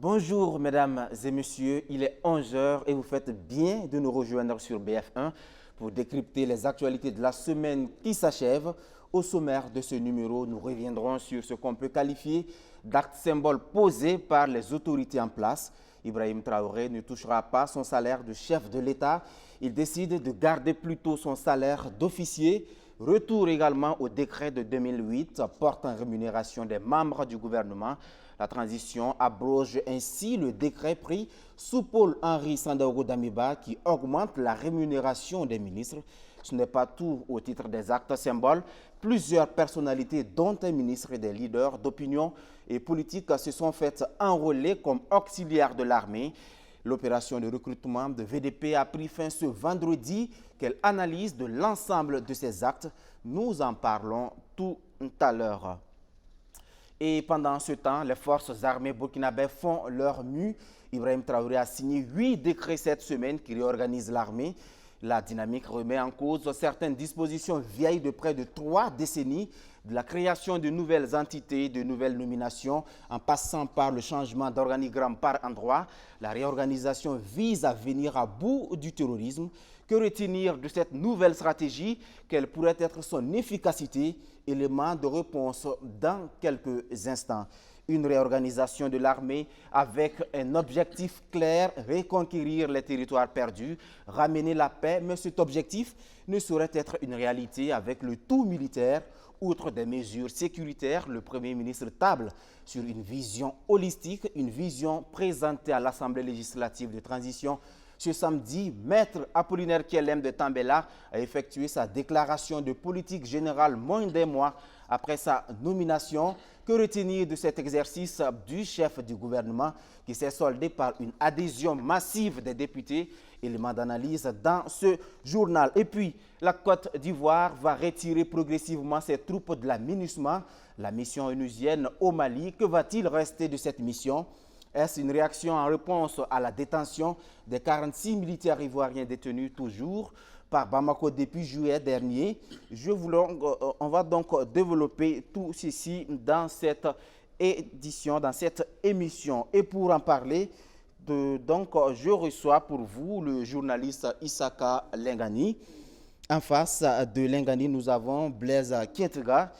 Bonjour mesdames et messieurs, il est 11 heures et vous faites bien de nous rejoindre sur BF1 pour décrypter les actualités de la semaine qui s'achève. Au sommaire de ce numéro, nous reviendrons sur ce qu'on peut qualifier d'acte symbole posé par les autorités en place. Ibrahim Traoré ne touchera pas son salaire de chef de l'État. Il décide de garder plutôt son salaire d'officier. Retour également au décret de 2008 portant rémunération des membres du gouvernement. La transition abroge ainsi le décret pris sous Paul-Henri Sandaogo Damiba qui augmente la rémunération des ministres. Ce n'est pas tout au titre des actes symboles. Plusieurs personnalités, dont un ministre et des leaders d'opinion et politique, se sont fait enrôler comme auxiliaires de l'armée. L'opération de recrutement de VDP a pris fin ce vendredi. Quelle analyse de l'ensemble de ces actes? Nous en parlons tout à l'heure. Et pendant ce temps, les forces armées burkinabè font leur mue. Ibrahim Traoré a signé 8 décrets cette semaine qui réorganisent l'armée. La dynamique remet en cause certaines dispositions vieilles de près de 3 décennies, de la création de nouvelles entités, de nouvelles nominations, en passant par le changement d'organigramme par endroit. La réorganisation vise à venir à bout du terrorisme. Que retenir de cette nouvelle stratégie? Quelle pourrait être son efficacité? Élément de réponse dans quelques instants. Une réorganisation de l'armée avec un objectif clair, reconquérir les territoires perdus, ramener la paix, mais cet objectif ne saurait être une réalité avec le tout militaire. Outre des mesures sécuritaires, le Premier ministre table sur une vision holistique, une vision présentée à l'Assemblée législative de transition. Ce samedi, Maître Apollinaire Kielem de Tambela a effectué sa déclaration de politique générale moins d'un mois après sa nomination. Que retenir de cet exercice du chef du gouvernement qui s'est soldé par une adhésion massive des députés? Élément d'analyse dans ce journal. Et puis, la Côte d'Ivoire va retirer progressivement ses troupes de la MINUSMA, la mission onusienne au Mali. Que va-t-il rester de cette mission? Est-ce une réaction en réponse à la détention des 46 militaires ivoiriens détenus toujours par Bamako depuis juillet dernier? On va donc développer tout ceci dans cette édition, dans cette émission. Et pour en parler, je reçois pour vous le journaliste Issaka Lengani. En face de Lengani, nous avons Blaise Kientega.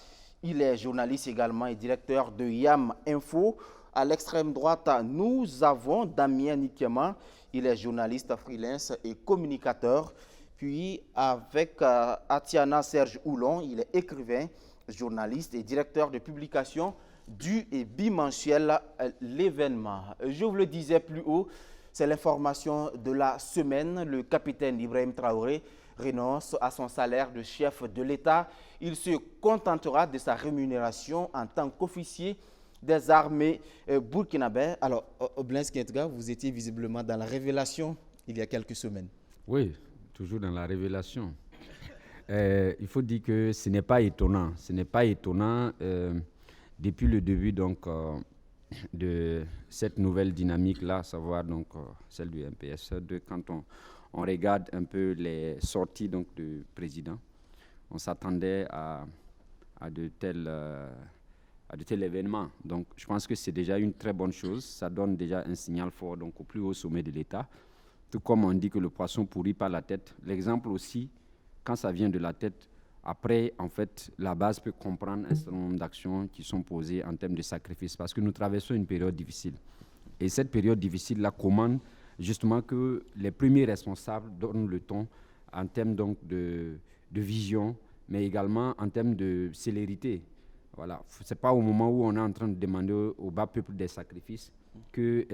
Il est journaliste également et directeur de YAM Info. À l'extrême droite, nous avons Damien Nikema. Il est journaliste freelance et communicateur. Puis avec Atiana Serge Oulon, il est écrivain, journaliste et directeur de publication du et bimensuel L'événement. Je vous le disais plus haut, c'est l'information de la semaine. Le capitaine Ibrahim Traoré renonce à son salaire de chef de l'État. Il se contentera de sa rémunération en tant qu'officier des armées burkinabè. Alors, Blaise Kientega, vous étiez visiblement dans la révélation il y a quelques semaines. Oui, toujours dans la révélation. Il faut dire que ce n'est pas étonnant. Ce n'est pas étonnant depuis le début donc, de cette nouvelle dynamique-là, à savoir donc, celle du MPS2, quand on regarde un peu les sorties donc, du président, on s'attendait à de tels événements. Donc, je pense que c'est déjà une très bonne chose. Ça donne déjà un signal fort donc, au plus haut sommet de l'État. Tout comme on dit que le poisson pourrit par la tête. L'exemple aussi, quand ça vient de la tête, après, en fait, la base peut comprendre un certain nombre d'actions qui sont posées en termes de sacrifice. Parce que nous traversons une période difficile. Et cette période difficile-là commande justement que les premiers responsables donnent le ton en termes donc, de vision, mais également en termes de célérité. Voilà. Ce n'est pas au moment où on est en train de demander au bas peuple des sacrifices que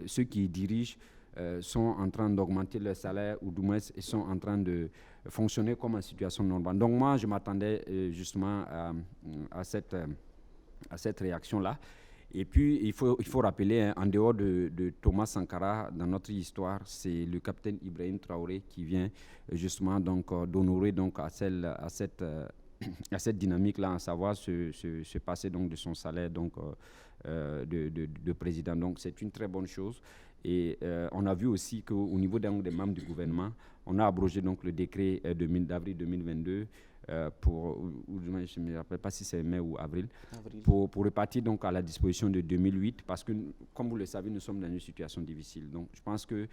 ceux qui dirigent sont en train d'augmenter leur salaire ou du moins sont en train de fonctionner comme en situation normale. Donc moi, je m'attendais justement à cette réaction-là. Et puis, il faut rappeler, hein, en dehors de Thomas Sankara, dans notre histoire, c'est le capitaine Ibrahim Traoré qui vient justement donc, d'honorer donc, à cette dynamique-là, à savoir se passer donc, de son salaire donc, de président. Donc c'est une très bonne chose. Et on a vu aussi qu'au niveau des membres du gouvernement, on a abrogé donc, le décret d'avril 2022 je ne me rappelle pas si c'est mai ou avril. Pour repartir donc à la disposition de 2008, parce que, comme vous le savez, nous sommes dans une situation difficile. Donc, je pense que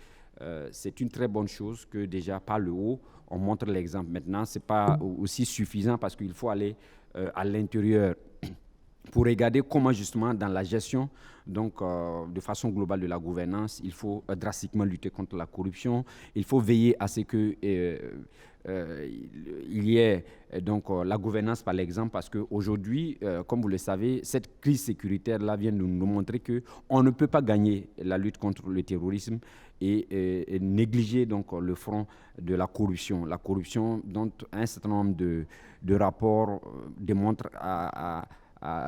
c'est une très bonne chose que déjà, par le haut, on montre l'exemple. Maintenant, ce n'est pas aussi suffisant parce qu'il faut aller à l'intérieur pour regarder comment, justement, dans la gestion, donc, de façon globale de la gouvernance, il faut drastiquement lutter contre la corruption. Il faut veiller à ce que il y ait donc la gouvernance par l'exemple, parce qu'aujourd'hui, comme vous le savez, cette crise sécuritaire-là vient de nous montrer qu'on ne peut pas gagner la lutte contre le terrorisme et négliger donc le front de la corruption. La corruption dont un certain nombre de rapports démontrent à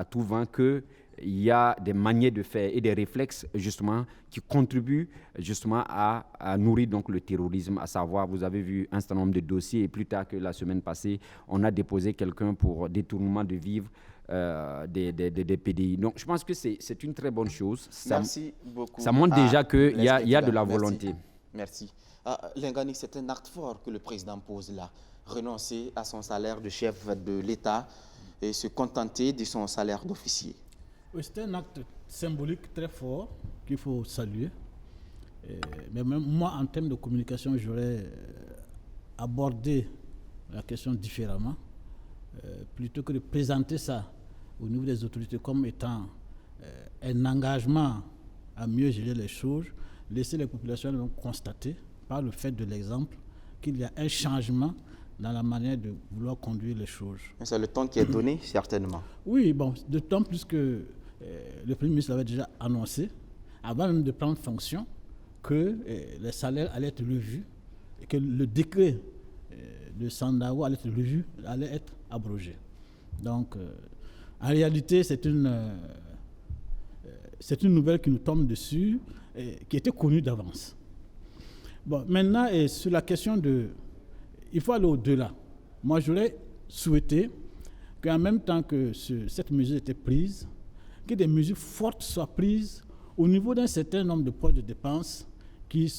tout vent que il y a des manières de faire et des réflexes justement qui contribuent justement à nourrir donc le terrorisme, à savoir, vous avez vu un certain nombre de dossiers et plus tard que la semaine passée, on a déposé quelqu'un pour détournement de vivres des PDI. Donc je pense que c'est une très bonne chose. Merci beaucoup. Ça montre déjà qu'il y a de la volonté. Merci. Lingani, c'est un acte fort que le président pose là. Renoncer à son salaire de chef de l'État et se contenter de son salaire d'officier. Oui, c'est un acte symbolique très fort qu'il faut saluer. Mais même moi, en termes de communication, j'aurais abordé la question différemment. Plutôt que de présenter ça au niveau des autorités comme étant un engagement à mieux gérer les choses, laisser les populations constater par le fait de l'exemple qu'il y a un changement dans la manière de vouloir conduire les choses. C'est le temps qui est donné, certainement. Oui, bon, d'autant plus que le Premier ministre l'avait déjà annoncé, avant même de prendre fonction, que les salaires allaient être revus et que le décret de Sandaogo allait être revu, allait être abrogé. Donc, en réalité, c'est une nouvelle qui nous tombe dessus, qui était connue d'avance. Bon, maintenant, sur la question de... Il faut aller au-delà. Moi, j'aurais souhaité qu'en même temps que cette mesure était prise, que des mesures fortes soient prises au niveau d'un certain nombre de postes de dépenses qui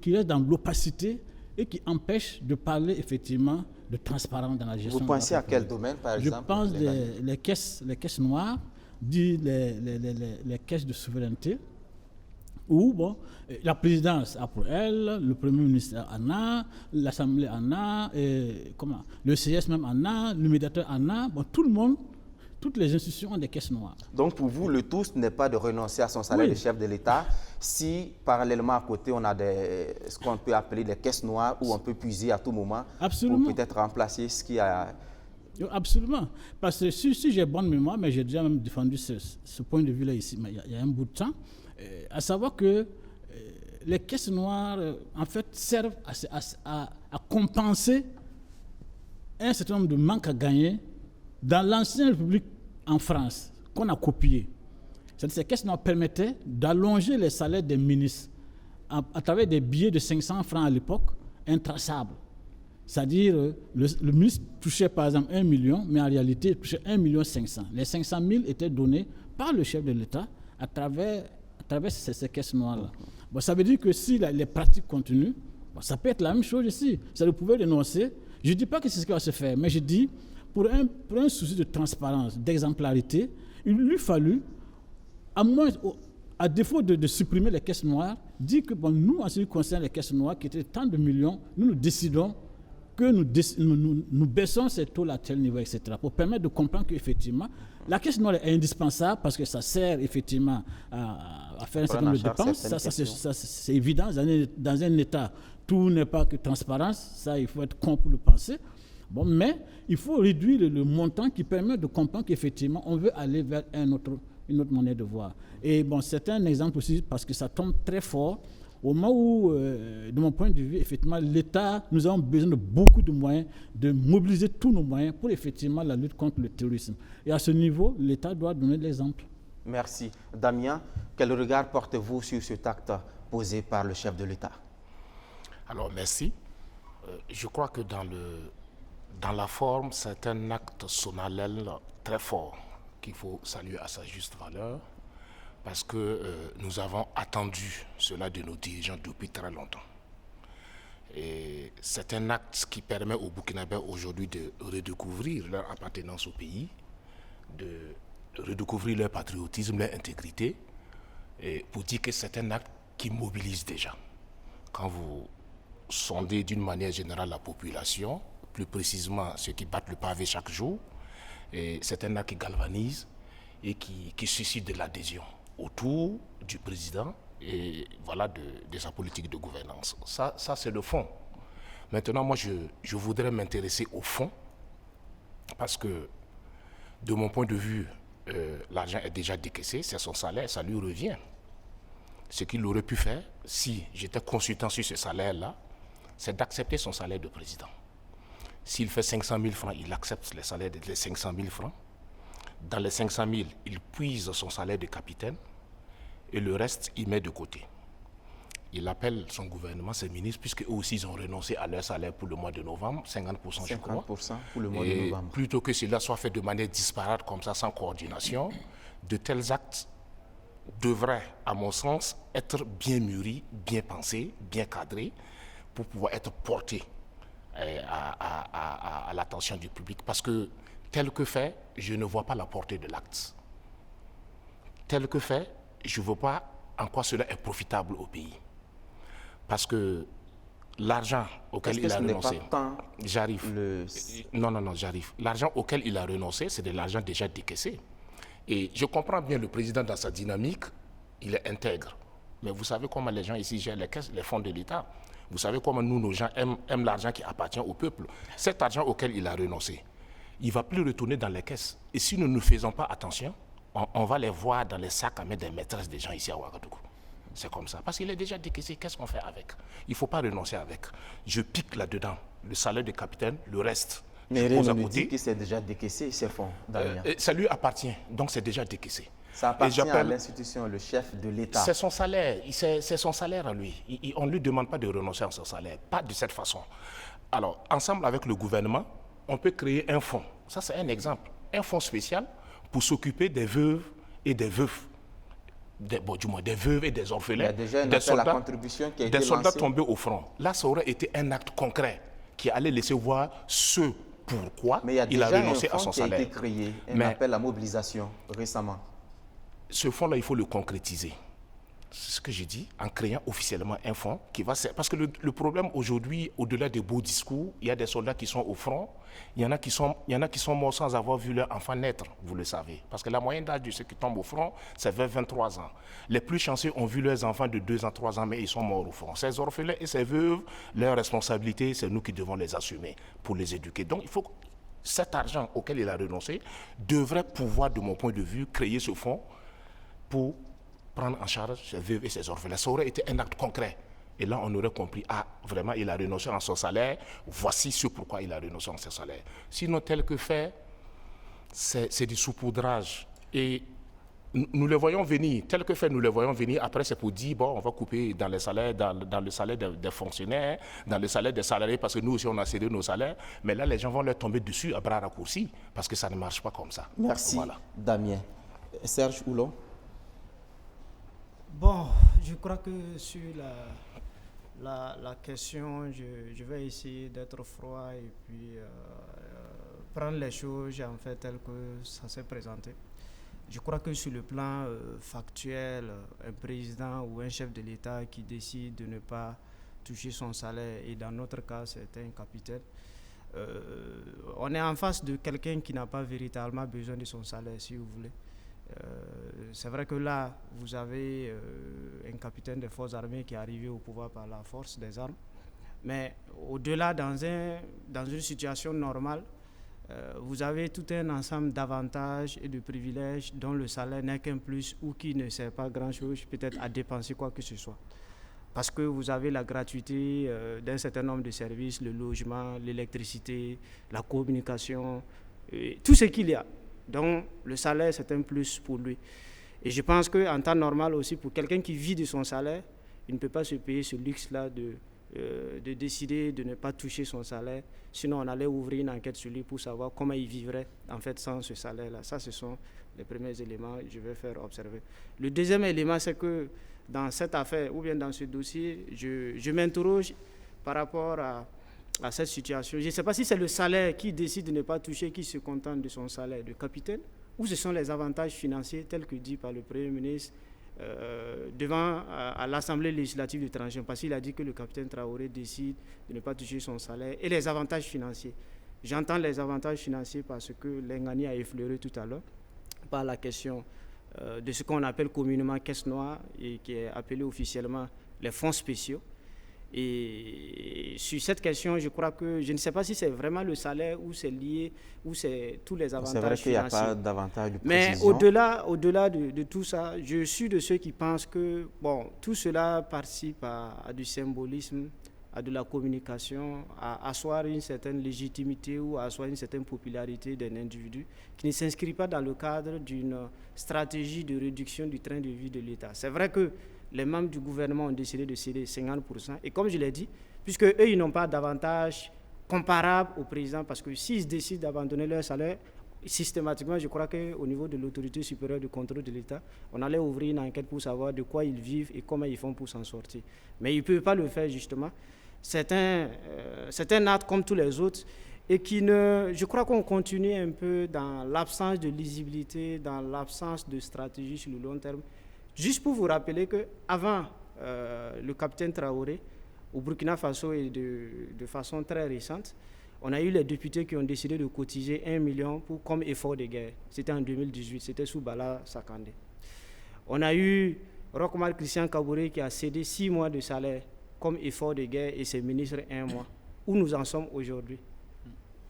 restent dans l'opacité et qui empêchent de parler effectivement de transparence dans la gestion. Vous pensez à quel domaine, par exemple? Je pense les caisses noires, les caisses de souveraineté, où bon, la présidence a pour elle, le Premier ministre en a, l'Assemblée en a, le CS même en a, le médiateur en a, bon, tout le monde, toutes les institutions ont des caisses noires. Donc pour vous, le tout, ce n'est pas de renoncer à son salaire de chef de l'État, si parallèlement à côté, on a ce qu'on peut appeler des caisses noires où on peut puiser à tout moment. Absolument. Pour peut-être remplacer ce qui a... Absolument. Parce que si j'ai bonne mémoire, mais j'ai déjà même défendu ce point de vue-là ici, mais il y a un bout de temps, à savoir que les caisses noires, en fait, servent à compenser un certain nombre de manques à gagner dans l'ancienne République en France, qu'on a copié. Ces caisses noires permettaient d'allonger les salaires des ministres à travers des billets de 500 francs à l'époque, intraçables. C'est-à-dire, le ministre touchait par exemple 1 million, mais en réalité, il touchait 1,5 million. Les 500 000 étaient donnés par le chef de l'État à travers ces caisses noires-là. Bon, ça veut dire que si les pratiques continuent, bon, ça peut être la même chose ici. Ça vous pouvez dénoncer. Je ne dis pas que c'est ce qui va se faire, mais je dis, pour un souci de transparence, d'exemplarité, il lui fallut, à défaut de supprimer les caisses noires, dire que bon, nous, en ce qui concerne les caisses noires, qui étaient tant de millions, nous décidons que nous baissons ces taux-là à tel niveau, etc., pour permettre de comprendre qu'effectivement, la caisse noire est indispensable parce que ça sert effectivement à faire un certain nombre de dépenses. Ça, c'est évident. Dans un État, tout n'est pas que transparence. Ça, il faut être con pour le penser. Bon, mais il faut réduire le montant qui permet de comprendre qu'effectivement, on veut aller vers une autre manière de voir. Et bon, c'est un exemple aussi parce que ça tombe très fort. Au moment où, de mon point de vue, effectivement, l'État, nous avons besoin de beaucoup de moyens, de mobiliser tous nos moyens pour effectivement la lutte contre le terrorisme. Et à ce niveau, l'État doit donner l'exemple. Merci. Damien, quel regard portez-vous sur cet acte posé par le chef de l'État? Alors, merci. Je crois que dans la forme, c'est un acte solennel très fort qu'il faut saluer à sa juste valeur. Parce que nous avons attendu cela de nos dirigeants depuis très longtemps. Et c'est un acte qui permet aux Burkinabés aujourd'hui de redécouvrir leur appartenance au pays, de redécouvrir leur patriotisme, leur intégrité, et pour dire que c'est un acte qui mobilise déjà. Quand vous sondez d'une manière générale la population, plus précisément ceux qui battent le pavé chaque jour, et c'est un acte qui galvanise et qui suscite de l'adhésion autour du président et voilà de sa politique de gouvernance. Ça c'est le fond. Maintenant, moi, je voudrais m'intéresser au fond parce que, de mon point de vue, l'argent est déjà décaissé, c'est son salaire, ça lui revient. Ce qu'il aurait pu faire, si j'étais consultant sur ce salaire-là, c'est d'accepter son salaire de président. S'il fait 500 000 francs, il accepte le salaire de 500 000 francs. Dans les 500 000, il puise son salaire de capitaine et le reste, il met de côté. Il appelle son gouvernement, ses ministres, puisqu'eux aussi, ils ont renoncé à leur salaire pour le mois de novembre, 50%, je crois. 50% pour le mois de novembre. Plutôt que cela soit fait de manière disparate, comme ça, sans coordination, de tels actes devraient, à mon sens, être bien mûris, bien pensés, bien cadrés, pour pouvoir être portés à l'attention du public. Parce que, tel que fait, je ne vois pas la portée de l'acte. Tel que fait, je ne vois pas en quoi cela est profitable au pays. Parce que l'argent auquel il a renoncé... J'arrive. Non, j'arrive. L'argent auquel il a renoncé, c'est de l'argent déjà décaissé. Et je comprends bien le président dans sa dynamique, il est intègre. Mais vous savez comment les gens ici gèrent les fonds de l'État. Vous savez comment nous, nos gens, aiment l'argent qui appartient au peuple. Cet argent auquel il a renoncé, il ne va plus retourner dans les caisses. Et si nous ne faisons pas attention, on va les voir dans les sacs à mettre des maîtresses des gens ici à Ouagadougou. C'est comme ça. Parce qu'il est déjà décaissé, qu'est-ce qu'on fait avec? Il ne faut pas renoncer avec. Je pique là-dedans le salaire de capitaine, le reste. Mais rien ne dit que c'est déjà décaissé, ces fonds, Damien. Ça lui appartient, donc c'est déjà décaissé. Ça appartient à l'institution, le chef de l'État. C'est son salaire, c'est son salaire à lui. On ne lui demande pas de renoncer à son salaire, pas de cette façon. Alors, ensemble avec le gouvernement, on peut créer un fonds. Ça, c'est un exemple. Un fonds spécial pour s'occuper des veuves et des veufs. Des veuves et des orphelins. Il y a déjà une soldats, la contribution qui a été des soldats lancée. Tombés au front. Là, ça aurait été un acte concret qui allait laisser voir ce pourquoi il a renoncé à son salaire. Mais il y a déjà un fonds qui a été créé, un appel à mobilisation récemment. Ce fonds-là, il faut le concrétiser. C'est ce que j'ai dit, en créant officiellement un fonds qui va... Parce que le problème aujourd'hui, au-delà des beaux discours, il y a des soldats qui sont au front, il y en a qui sont morts sans avoir vu leur enfant naître, vous le savez. Parce que la moyenne d'âge de ceux qui tombent au front, c'est 23 ans. Les plus chanceux ont vu leurs enfants de 2 ans, 3 ans, mais ils sont morts au front. Ces orphelins et ces veuves, leur responsabilité, c'est nous qui devons les assumer pour les éduquer. Donc, il faut que cet argent auquel il a renoncé devrait pouvoir, de mon point de vue, créer ce fonds pour prendre en charge ses veuves et ses orphelins. Ça aurait été un acte concret. Et là, on aurait compris, vraiment, il a renoncé à son salaire. Voici ce pourquoi il a renoncé à son salaire. Sinon, tel que fait, c'est du saupoudrage. Et nous le voyons venir. Tel que fait, nous le voyons venir. Après, c'est pour dire, bon, on va couper dans les salaires, dans le salaire des fonctionnaires, dans le salaire des salariés, parce que nous aussi, on a cédé nos salaires. Mais là, les gens vont leur tomber dessus à bras raccourcis, parce que ça ne marche pas comme ça. Merci, voilà. Damien. Serge Houlon. Bon, je crois que sur la question, je vais essayer d'être froid et puis prendre les choses en fait telles que ça s'est présenté. Je crois que sur le plan factuel, un président ou un chef de l'État qui décide de ne pas toucher son salaire, et dans notre cas c'est un capitaine, on est en face de quelqu'un qui n'a pas véritablement besoin de son salaire, si vous voulez. C'est vrai que là, vous avez un capitaine des forces armées qui est arrivé au pouvoir par la force des armes. Mais au-delà, dans une situation normale, vous avez tout un ensemble d'avantages et de privilèges dont le salaire n'est qu'un plus ou qui ne sert pas grand-chose, peut-être à dépenser quoi que ce soit. Parce que vous avez la gratuité d'un certain nombre de services, le logement, l'électricité, la communication, tout ce qu'il y a. Donc, le salaire, c'est un plus pour lui. Et je pense qu'en temps normal aussi, pour quelqu'un qui vit de son salaire, il ne peut pas se payer ce luxe-là de décider de ne pas toucher son salaire. Sinon, on allait ouvrir une enquête sur lui pour savoir comment il vivrait en fait sans ce salaire-là. Ça, ce sont les premiers éléments que je vais faire observer. Le deuxième élément, c'est que dans cette affaire ou bien dans ce dossier, je m'interroge par rapport à cette situation. Je ne sais pas si c'est le salaire qui décide de ne pas toucher, qui se contente de son salaire de capitaine, ou ce sont les avantages financiers tels que dit par le Premier ministre devant à l'Assemblée législative du 31, parce qu'il a dit que le capitaine Traoré décide de ne pas toucher son salaire, et les avantages financiers. J'entends les avantages financiers parce que Lengani a effleuré tout à l'heure par la question de ce qu'on appelle communément caisse noire et qui est appelé officiellement les fonds spéciaux. Et sur cette question, je crois que je ne sais pas si c'est vraiment le salaire ou c'est lié ou c'est tous les avantages financiers. C'est vrai qu'il n'y a pas d'avantage de Mais précision. au-delà de tout ça, je suis de ceux qui pensent que tout cela participe à du symbolisme, à de la communication, à asseoir une certaine légitimité ou à asseoir une certaine popularité d'un individu qui ne s'inscrit pas dans le cadre d'une stratégie de réduction du train de vie de l'État. C'est vrai que les membres du gouvernement ont décidé de céder 50%. Et comme je l'ai dit, puisque eux, ils n'ont pas d'avantage comparable au président, parce que s'ils décident d'abandonner leur salaire, systématiquement, je crois qu'au niveau de l'autorité supérieure de contrôle de l'État, on allait ouvrir une enquête pour savoir de quoi ils vivent et comment ils font pour s'en sortir. Mais ils ne peuvent pas le faire, justement. C'est un acte comme tous les autres et je crois qu'on continue un peu dans l'absence de lisibilité, dans l'absence de stratégie sur le long terme. Juste pour vous rappeler qu'avant le capitaine Traoré, au Burkina Faso et de façon très récente, on a eu les députés qui ont décidé de cotiser 1 million comme effort de guerre. C'était en 2018, c'était sous Bala Sakandé. On a eu Roch-Marc Christian Kaboré qui a cédé 6 mois de salaire comme effort de guerre et ses ministres 1 mois. Où nous en sommes aujourd'hui?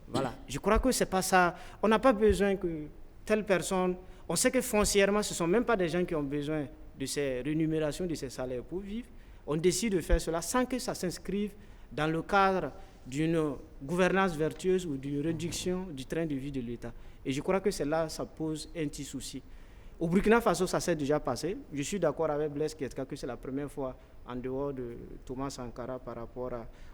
Voilà. Je crois que ce n'est pas ça. On n'a pas besoin que telle personne... On sait que foncièrement, ce ne sont même pas des gens qui ont besoin de ces rémunérations, de ces salaires pour vivre. On décide de faire cela sans que ça s'inscrive dans le cadre d'une gouvernance vertueuse ou d'une réduction du train de vie de l'État. Et je crois que c'est là que ça pose un petit souci. Au Burkina Faso, ça s'est déjà passé. Je suis d'accord avec Blaise Ketka que c'est la première fois en dehors de Thomas Sankara par rapport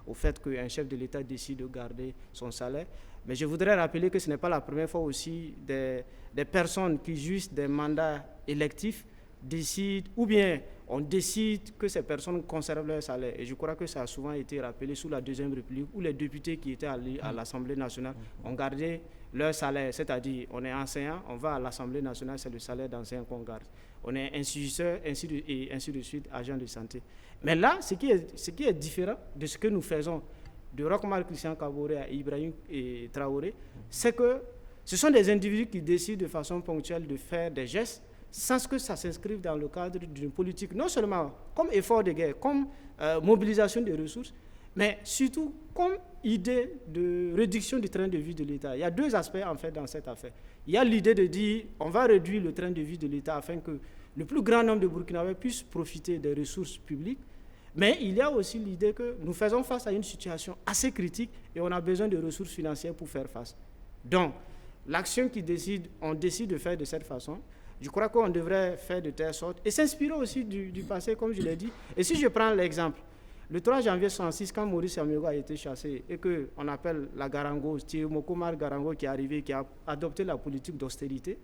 au fait qu'un chef de l'État décide de garder son salaire. Mais je voudrais rappeler que ce n'est pas la première fois aussi des personnes qui jouissent des mandats électifs décident, ou bien on décide que ces personnes conservent leur salaire. Et je crois que ça a souvent été rappelé sous la Deuxième République, où les députés qui étaient à l'Assemblée nationale ont gardé leur salaire. C'est-à-dire, on est enseignant, on va à l'Assemblée nationale, c'est le salaire d'enseignant qu'on garde. On est instituteur, et ainsi de suite, agent de santé. Mais là, ce qui est différent de ce que nous faisons de Roch-Marc Christian Kaboré à Ibrahim et Traoré, c'est que ce sont des individus qui décident de façon ponctuelle de faire des gestes sans que ça s'inscrive dans le cadre d'une politique, non seulement comme effort de guerre, comme mobilisation des ressources, mais surtout comme idée de réduction du train de vie de l'État. Il y a 2 aspects en fait dans cette affaire. Il y a l'idée de dire on va réduire le train de vie de l'État afin que le plus grand nombre de Burkinabés puissent profiter des ressources publiques. Mais il y a aussi l'idée que nous faisons face à une situation assez critique et on a besoin de ressources financières pour faire face. Donc, l'action on décide de faire de cette façon. Je crois qu'on devrait faire de telle sorte et s'inspirer aussi du passé, comme je l'ai dit. Et si je prends l'exemple, le 3 janvier 1966, quand Maurice Amigo a été chassé et qu'on appelle la Garango, Thierry Mokomar Garango qui est arrivé, qui a adopté la politique d'austérité,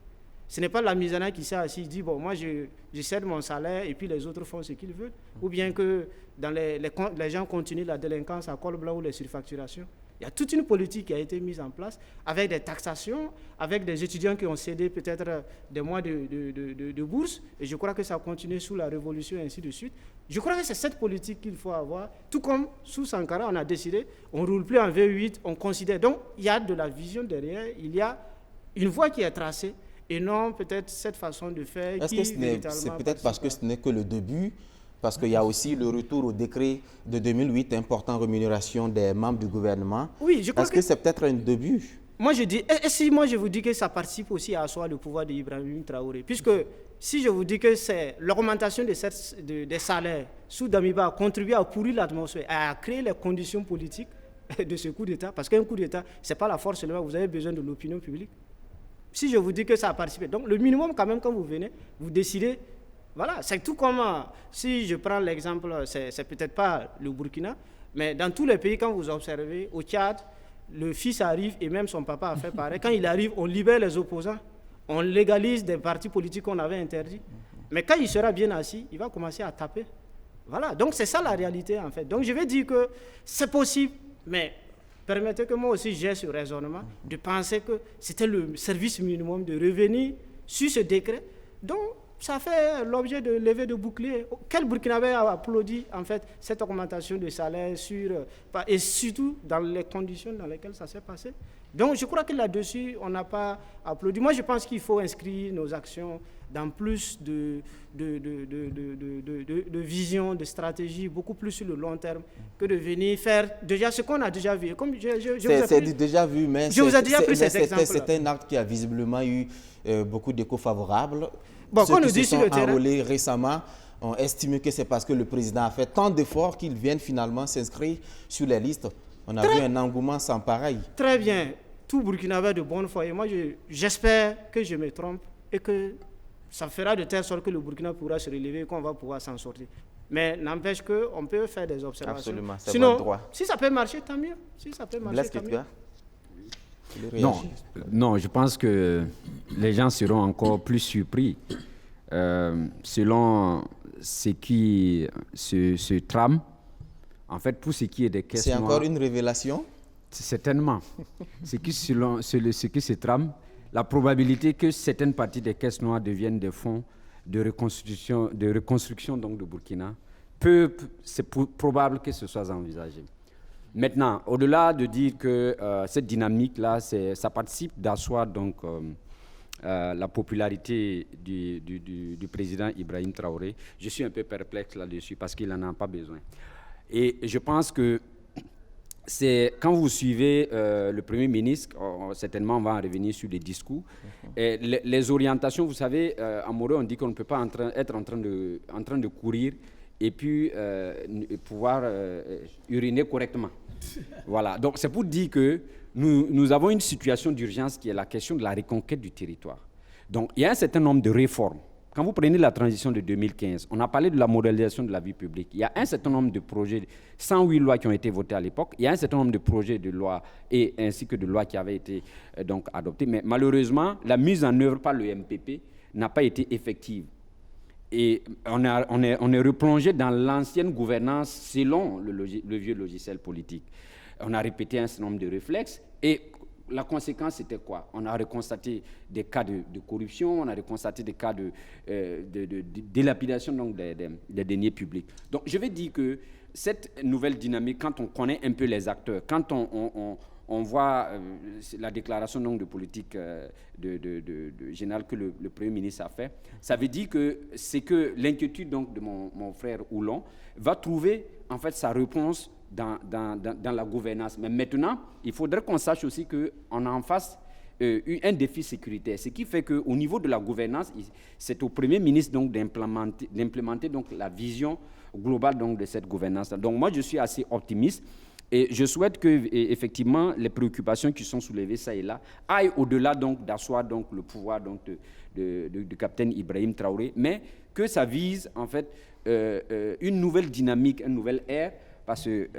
ce n'est pas la Misana qui s'est assis et dit, bon, moi je cède mon salaire et puis les autres font ce qu'ils veulent. Ou bien que dans les gens continuent la délinquance à col blanc ou les surfacturations. Il y a toute une politique qui a été mise en place avec des taxations, avec des étudiants qui ont cédé peut-être des mois de bourse. Et je crois que ça a continué sous la Révolution et ainsi de suite. Je crois que c'est cette politique qu'il faut avoir. Tout comme sous Sankara, on a décidé, on ne roule plus en V8, on considère. Donc, il y a de la vision derrière, il y a une voie qui est tracée et non peut-être cette façon de faire. Est-ce que c'est peut-être parce que ce n'est que le début? Parce qu'il y a aussi le retour au décret de 2008 important rémunération des membres du gouvernement. Oui, je crois que c'est peut-être un début? Moi, je dis, et si moi je vous dis que ça participe aussi à asseoir le pouvoir d'Ibrahim Traoré, puisque si je vous dis que c'est l'augmentation des salaires sous Damiba a contribué à pourrir l'atmosphère, à créer les conditions politiques de ce coup d'État, parce qu'un coup d'État, ce n'est pas la force seulement, vous avez besoin de l'opinion publique. Si je vous dis que ça a participé, donc le minimum quand même quand vous venez, vous décidez. Voilà, c'est tout comme, si je prends l'exemple, c'est peut-être pas le Burkina, mais dans tous les pays, quand vous observez, au Tchad, le fils arrive et même son papa a fait pareil. Quand il arrive, on libère les opposants, on légalise des partis politiques qu'on avait interdits. Mais quand il sera bien assis, il va commencer à taper. Voilà, donc c'est ça la réalité en fait. Donc je vais dire que c'est possible, mais permettez que moi aussi j'ai ce raisonnement de penser que c'était le service minimum de revenir sur ce décret. Donc ça fait l'objet de levée de bouclier. Quel Burkinabé a applaudi en fait cette augmentation de salaire et surtout dans les conditions dans lesquelles ça s'est passé. Donc je crois que là-dessus, on n'a pas applaudi. Moi je pense qu'il faut inscrire nos actions dans plus de vision, de stratégie, beaucoup plus sur le long terme, que de venir faire déjà ce qu'on a déjà vu. Comme c'est déjà vu, mais je vous ai déjà pris cet exemple. C'est un acte qui a visiblement eu beaucoup d'échos favorables. Bon, ceux qui se sont enrôlés récemment ont estimé que c'est parce que le président a fait tant d'efforts qu'ils viennent finalement s'inscrire sur les listes. On a vu un engouement sans pareil. Très bien. Tout Burkinabé de bonne foi. Et moi, j'espère que je me trompe et que ça fera de telle sorte que le Burkina pourra se relever et qu'on va pouvoir s'en sortir. Mais n'empêche qu'on peut faire des observations. Absolument, c'est sinon, votre droit. Si ça peut marcher, tant mieux. Si ça peut marcher, tant mieux. Non, je pense que les gens seront encore plus surpris selon ce qui se trame. En fait, pour ce qui est des caisses noires... C'est encore une révélation? Certainement. Ce qui se trame, la probabilité que certaines parties des caisses noires deviennent des fonds de reconstruction donc de Burkina, c'est probable que ce soit envisagé. Maintenant, au-delà de dire que cette dynamique-là, ça participe d'asseoir donc la popularité du président Ibrahim Traoré, je suis un peu perplexe là-dessus parce qu'il n'en a pas besoin. Et je pense que quand vous suivez le Premier ministre, certainement on va en revenir sur les discours, et les orientations, vous savez, à Morée, on dit qu'on ne peut pas être en train de courir et puis pouvoir uriner correctement. Voilà, donc c'est pour dire que nous avons une situation d'urgence qui est la question de la reconquête du territoire. Donc il y a un certain nombre de réformes. Quand vous prenez la transition de 2015, on a parlé de la modernisation de la vie publique. Il y a un certain nombre de projets, 108 lois qui ont été votées à l'époque. Il y a un certain nombre de projets de loi ainsi que de lois qui avaient été donc adoptés. Mais malheureusement, la mise en œuvre par le MPP n'a pas été effective. Et on est replongé dans l'ancienne gouvernance selon le vieux logiciel politique. On a répété un certain nombre de réflexes et la conséquence, c'était quoi? On a reconstaté des cas de corruption, on a reconstaté des cas de dilapidation donc des deniers publics. Donc, je vais dire que cette nouvelle dynamique, quand on connaît un peu les acteurs, quand on voit la déclaration donc, de politique générale que le Premier ministre a fait, ça veut dire que c'est que l'inquiétude donc, de mon frère Oulon va trouver en fait sa réponse dans la gouvernance. Mais maintenant, il faudrait qu'on sache aussi qu'on a en face un défi sécuritaire. Ce qui fait qu'au niveau de la gouvernance, c'est au Premier ministre donc, d'implémenter donc, la vision globale donc, de cette gouvernance. Donc moi, je suis assez optimiste et je souhaite que effectivement les préoccupations qui sont soulevées ça et là aillent au-delà donc, d'asseoir donc, le pouvoir donc, de capitaine Ibrahim Traoré, mais que ça vise en fait une nouvelle dynamique, une nouvelle ère. Parce que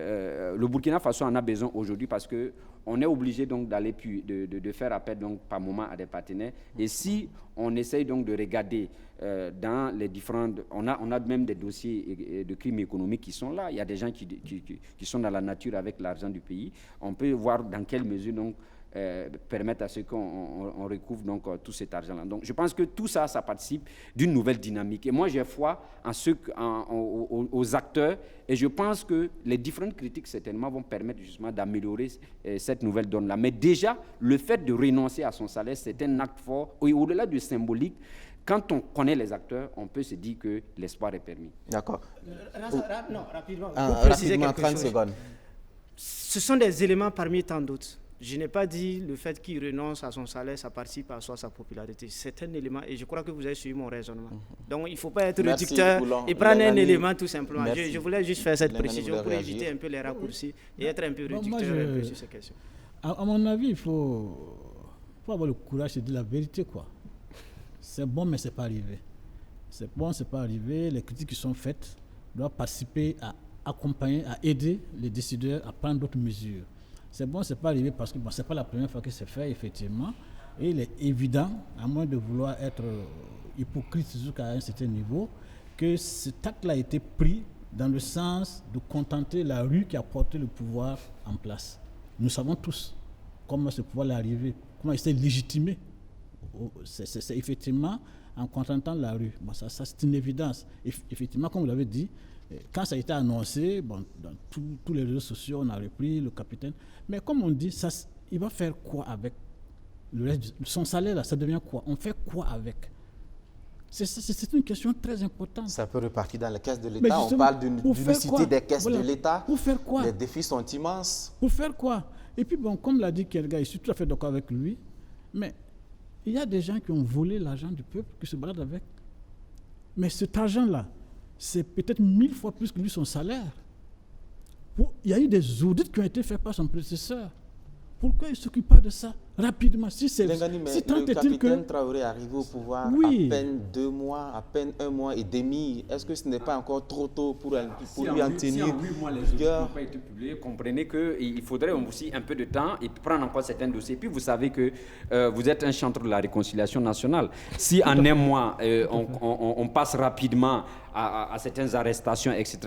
le Burkina Faso en a besoin aujourd'hui parce qu'on est obligé donc d'aller de faire appel donc par moment à des partenaires. Et si on essaye donc de regarder dans les différentes... On a même des dossiers de crimes économiques qui sont là. Il y a des gens qui sont dans la nature avec l'argent du pays. On peut voir dans quelle mesure donc permettre à ce qu'on recouvre donc tout cet argent-là. Donc je pense que tout ça, ça participe d'une nouvelle dynamique. Et moi, j'ai foi aux acteurs et je pense que les différentes critiques, certainement, vont permettre justement d'améliorer cette nouvelle donne-là. Mais déjà, le fait de renoncer à son salaire, c'est un acte fort. Et au-delà du symbolique, quand on connaît les acteurs, on peut se dire que l'espoir est permis. D'accord. Non, rapidement. Rapidement, 30 secondes. Ce sont des éléments parmi tant d'autres. Je n'ai pas dit le fait qu'il renonce à son salaire, ça participe à sa popularité. C'est un élément, et je crois que vous avez suivi mon raisonnement. Donc il ne faut pas être réducteur et prendre un élément tout simplement. Je voulais juste faire cette précision pour éviter un peu les raccourcis et être un peu réducteur un peu sur ces questions. À mon avis, il faut avoir le courage de dire la vérité, quoi. C'est bon, mais ce n'est pas arrivé. C'est bon, ce n'est pas arrivé. Les critiques qui sont faites doivent participer à accompagner, à aider les décideurs à prendre d'autres mesures. C'est bon, c'est pas arrivé parce que c'est pas la première fois que c'est fait, effectivement. Et il est évident, à moins de vouloir être hypocrite jusqu'à un certain niveau, que cet acte-là a été pris dans le sens de contenter la rue qui a porté le pouvoir en place. Nous savons tous comment ce pouvoir est arrivé, comment il s'est légitimé. C'est effectivement en contentant la rue. Bon, ça c'est une évidence. Effectivement, comme vous l'avez dit, quand ça a été annoncé, bon, dans tous les réseaux sociaux, on a repris le capitaine. Mais comme on dit, il va faire quoi avec le reste, son salaire, là, ça devient quoi? On fait quoi avec? C'est une question très importante. Ça peut repartir dans les caisses de l'État. On parle d'unicité des caisses de l'État. Pour faire quoi? Les défis sont immenses. Pour faire quoi? Et puis, bon, comme l'a dit Kelga, je suis tout à fait d'accord avec lui, mais il y a des gens qui ont volé l'argent du peuple, qui se baladent avec. Mais cet argent-là, c'est peut-être 1000 fois plus que lui, son salaire. Il y a eu des audits qui ont été faits par son prédécesseur. Pourquoi il ne s'occupe pas de ça rapidement? Le capitaine Traoré est arrivé au pouvoir à peine 2 mois, à peine 1 mois et demi. Est-ce que ce n'est pas encore trop tôt pour lui en tenir? Si en 8 mois les audits n'ont pas été publiés, comprenez qu'il faudrait aussi un peu de temps et prendre en compte certains dossiers. Puis vous savez que vous êtes un chantre de la réconciliation nationale. Si en 1 mois, on passe rapidement à certaines arrestations, etc.,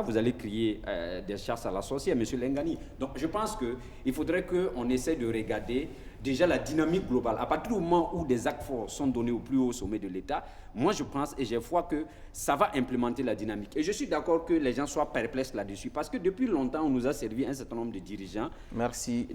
vous allez crier des chasses à la sorcière, M. Lengani. Donc je pense qu'il faudrait qu'on essaie de regarder déjà la dynamique globale. À partir du moment où des actes forts sont donnés au plus haut sommet de l'État, moi je pense et j'ai foi que ça va implémenter la dynamique. Et je suis d'accord que les gens soient perplexes là-dessus, parce que depuis longtemps, on nous a servi un certain nombre de dirigeants,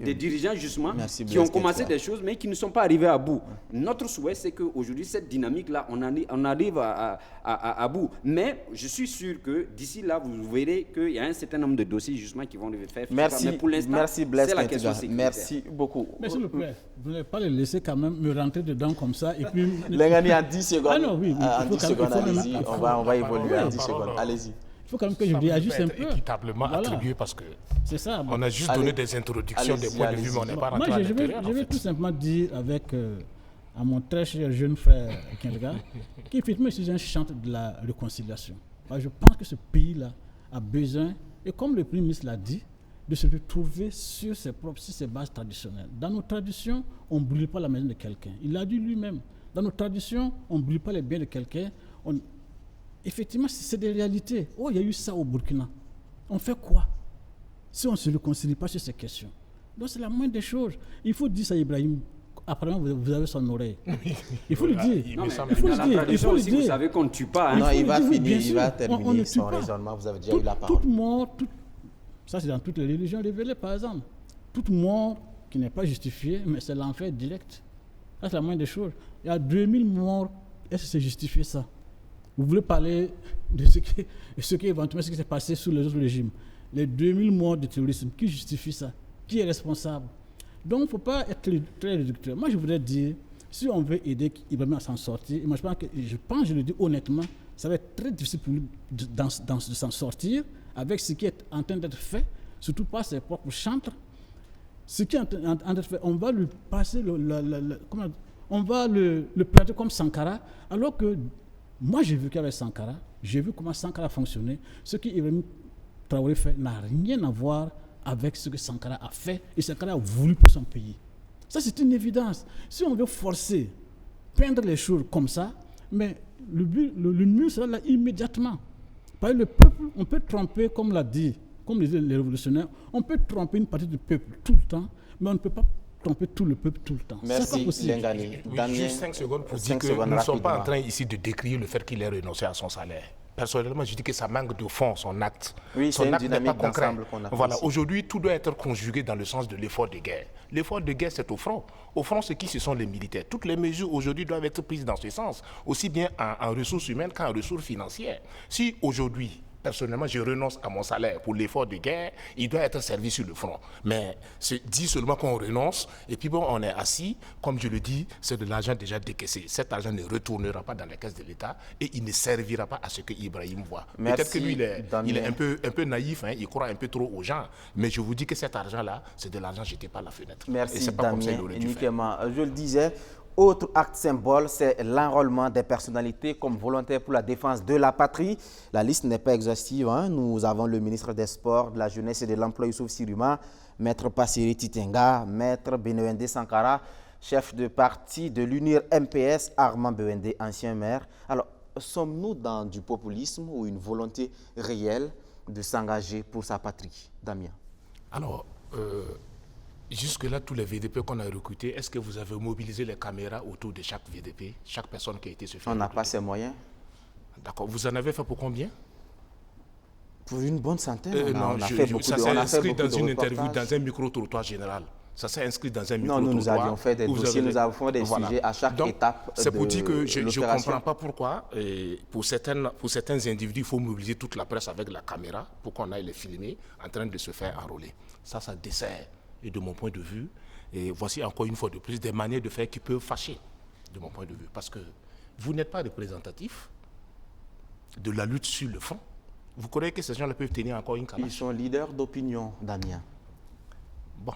des dirigeants justement, qui ont commencé des choses, mais qui ne sont pas arrivés à bout. Notre souhait, c'est qu'aujourd'hui, cette dynamique-là, on arrive à bout. Mais je suis sûr que d'ici là, vous verrez qu'il y a un certain nombre de dossiers justement qui vont le faire. Merci, mais pour l'instant, c'est la question sécuritaire. Merci beaucoup. Mais s'il vous plaît, vous n'allez pas les laisser quand même me rentrer dedans comme ça et puis... Lengani, en 10 secondes. Ah non, oui. En 10 secondes, allez-y. On va évoluer en 10 secondes. Allez-y. Il faut quand même que je réagisse un peu. Équitablement attribué parce que bon. on a juste donné des introductions, des points de vue, mais on n'est pas rentré à l'intérieur. Je vais tout simplement dire avec à mon très cher jeune frère Kelga qu'effectivement je suis un chantre de la réconciliation. Je pense que ce pays-là a besoin, et comme le Premier ministre l'a dit, de se retrouver sur ses bases traditionnelles. Dans nos traditions, on ne brûle pas la maison de quelqu'un. Il l'a dit lui-même. Dans nos traditions, on ne brûle pas les biens de quelqu'un. Effectivement, c'est des réalités. Oh, il y a eu ça au Burkina. On fait quoi si on ne se réconcilie pas sur ces questions? Donc, c'est la moindre des choses. Il faut dire ça à Ibrahim. Apparemment, vous avez son oreille. Il faut le dire. Il faut le dire. Vous savez qu'on ne tue pas. Non, il va finir, il va terminer son raisonnement. Vous avez déjà eu la parole. Toute mort, ça c'est dans toutes les religions révélées, par exemple. Toute mort qui n'est pas justifiée, mais c'est l'enfer direct. Ça, c'est la moindre des choses. Il y a 2000 morts. Est-ce que c'est justifié ça? Vous voulez parler de ce qui éventuellement s'est passé sous les autres régimes. Les 2000 morts de terrorisme, qui justifie ça? Qui est responsable? Donc, il ne faut pas être très réducteur. Moi, je voudrais dire, si on veut aider Ibrahim à s'en sortir, moi, je le dis honnêtement, ça va être très difficile pour lui de s'en sortir avec ce qui est en train d'être fait, surtout par ses propres chantres. Ce qui est en train d'être fait, on va lui passer on va le placer comme Sankara, alors que moi, j'ai vécu avec Sankara, j'ai vu comment Sankara fonctionnait. Ce qu'Ibrahim Traoré fait n'a rien à voir avec ce que Sankara a fait et Sankara a voulu pour son pays. Ça, c'est une évidence. Si on veut forcer, peindre les choses comme ça, mais le mur sera là immédiatement. Par le peuple, on peut tromper, comme disaient les révolutionnaires, on peut tromper une partie du peuple tout le temps, mais on ne peut pas tromper tout le peuple tout le temps. Merci, Lengani. Juste 5 secondes pour dire que nous ne sommes pas en train ici de décrire le fait qu'il ait renoncé à son salaire. Personnellement, je dis que ça manque de fond, son acte. Oui, son c'est une acte n'est pas dynamique concret. d'ensemble qu'on a. Voilà, aujourd'hui, tout doit être conjugué dans le sens de l'effort de guerre. L'effort de guerre, c'est au front. Au front, c'est qui? Ce sont les militaires. Toutes les mesures aujourd'hui doivent être prises dans ce sens, aussi bien en ressources humaines qu'en ressources financières. Si aujourd'hui, personnellement, je renonce à mon salaire pour l'effort de guerre, il doit être servi sur le front. Mais c'est dit seulement qu'on renonce, et puis bon, on est assis, comme je le dis, c'est de l'argent déjà décaissé. Cet argent ne retournera pas dans les caisses de l'État et il ne servira pas à ce que Ibrahim voit. Peut-être que lui, il est un peu naïf, hein, il croit un peu trop aux gens, mais je vous dis que cet argent-là, c'est de l'argent jeté par la fenêtre. Merci, et c'est pas comme ça Damien. qu'il aurait dû faire. Je le disais, autre acte symbole, c'est l'enrôlement des personnalités comme volontaires pour la défense de la patrie. La liste n'est pas exhaustive. Hein. Nous avons le ministre des Sports, de la Jeunesse et de l'Emploi, Youssouf Siruma, Maître Passiri Titenga, Maître Benewende Sankara, chef de parti de l'UNIR MPS, Armand Bewende, ancien maire. Alors, sommes-nous dans du populisme ou une volonté réelle de s'engager pour sa patrie? Damien. Alors, jusque-là, tous les VDP qu'on a recrutés, est-ce que vous avez mobilisé les caméras autour de chaque VDP, chaque personne qui a été se faire? On n'a pas ces moyens. D'accord. Vous en avez fait pour combien? Pour une bonne centaine. Ça s'est inscrit dans une interview, dans un micro-trottoir général. Ça s'est inscrit dans un micro-trottoir. Non, nous avions fait des dossiers, nous avons fait des sujets à chaque étape. C'est pour dire que je ne comprends pas pourquoi, pour certains individus, il faut mobiliser toute la presse avec la caméra pour qu'on aille les filmer en train de se faire enrôler. Ça dessert. Et de mon point de vue, et voici encore une fois de plus des manières de faire qui peuvent fâcher, de mon point de vue. Parce que vous n'êtes pas représentatif de la lutte sur le front. Vous croyez que ces gens-là peuvent tenir encore une calache? Ils sont leaders d'opinion, Damien. Bon.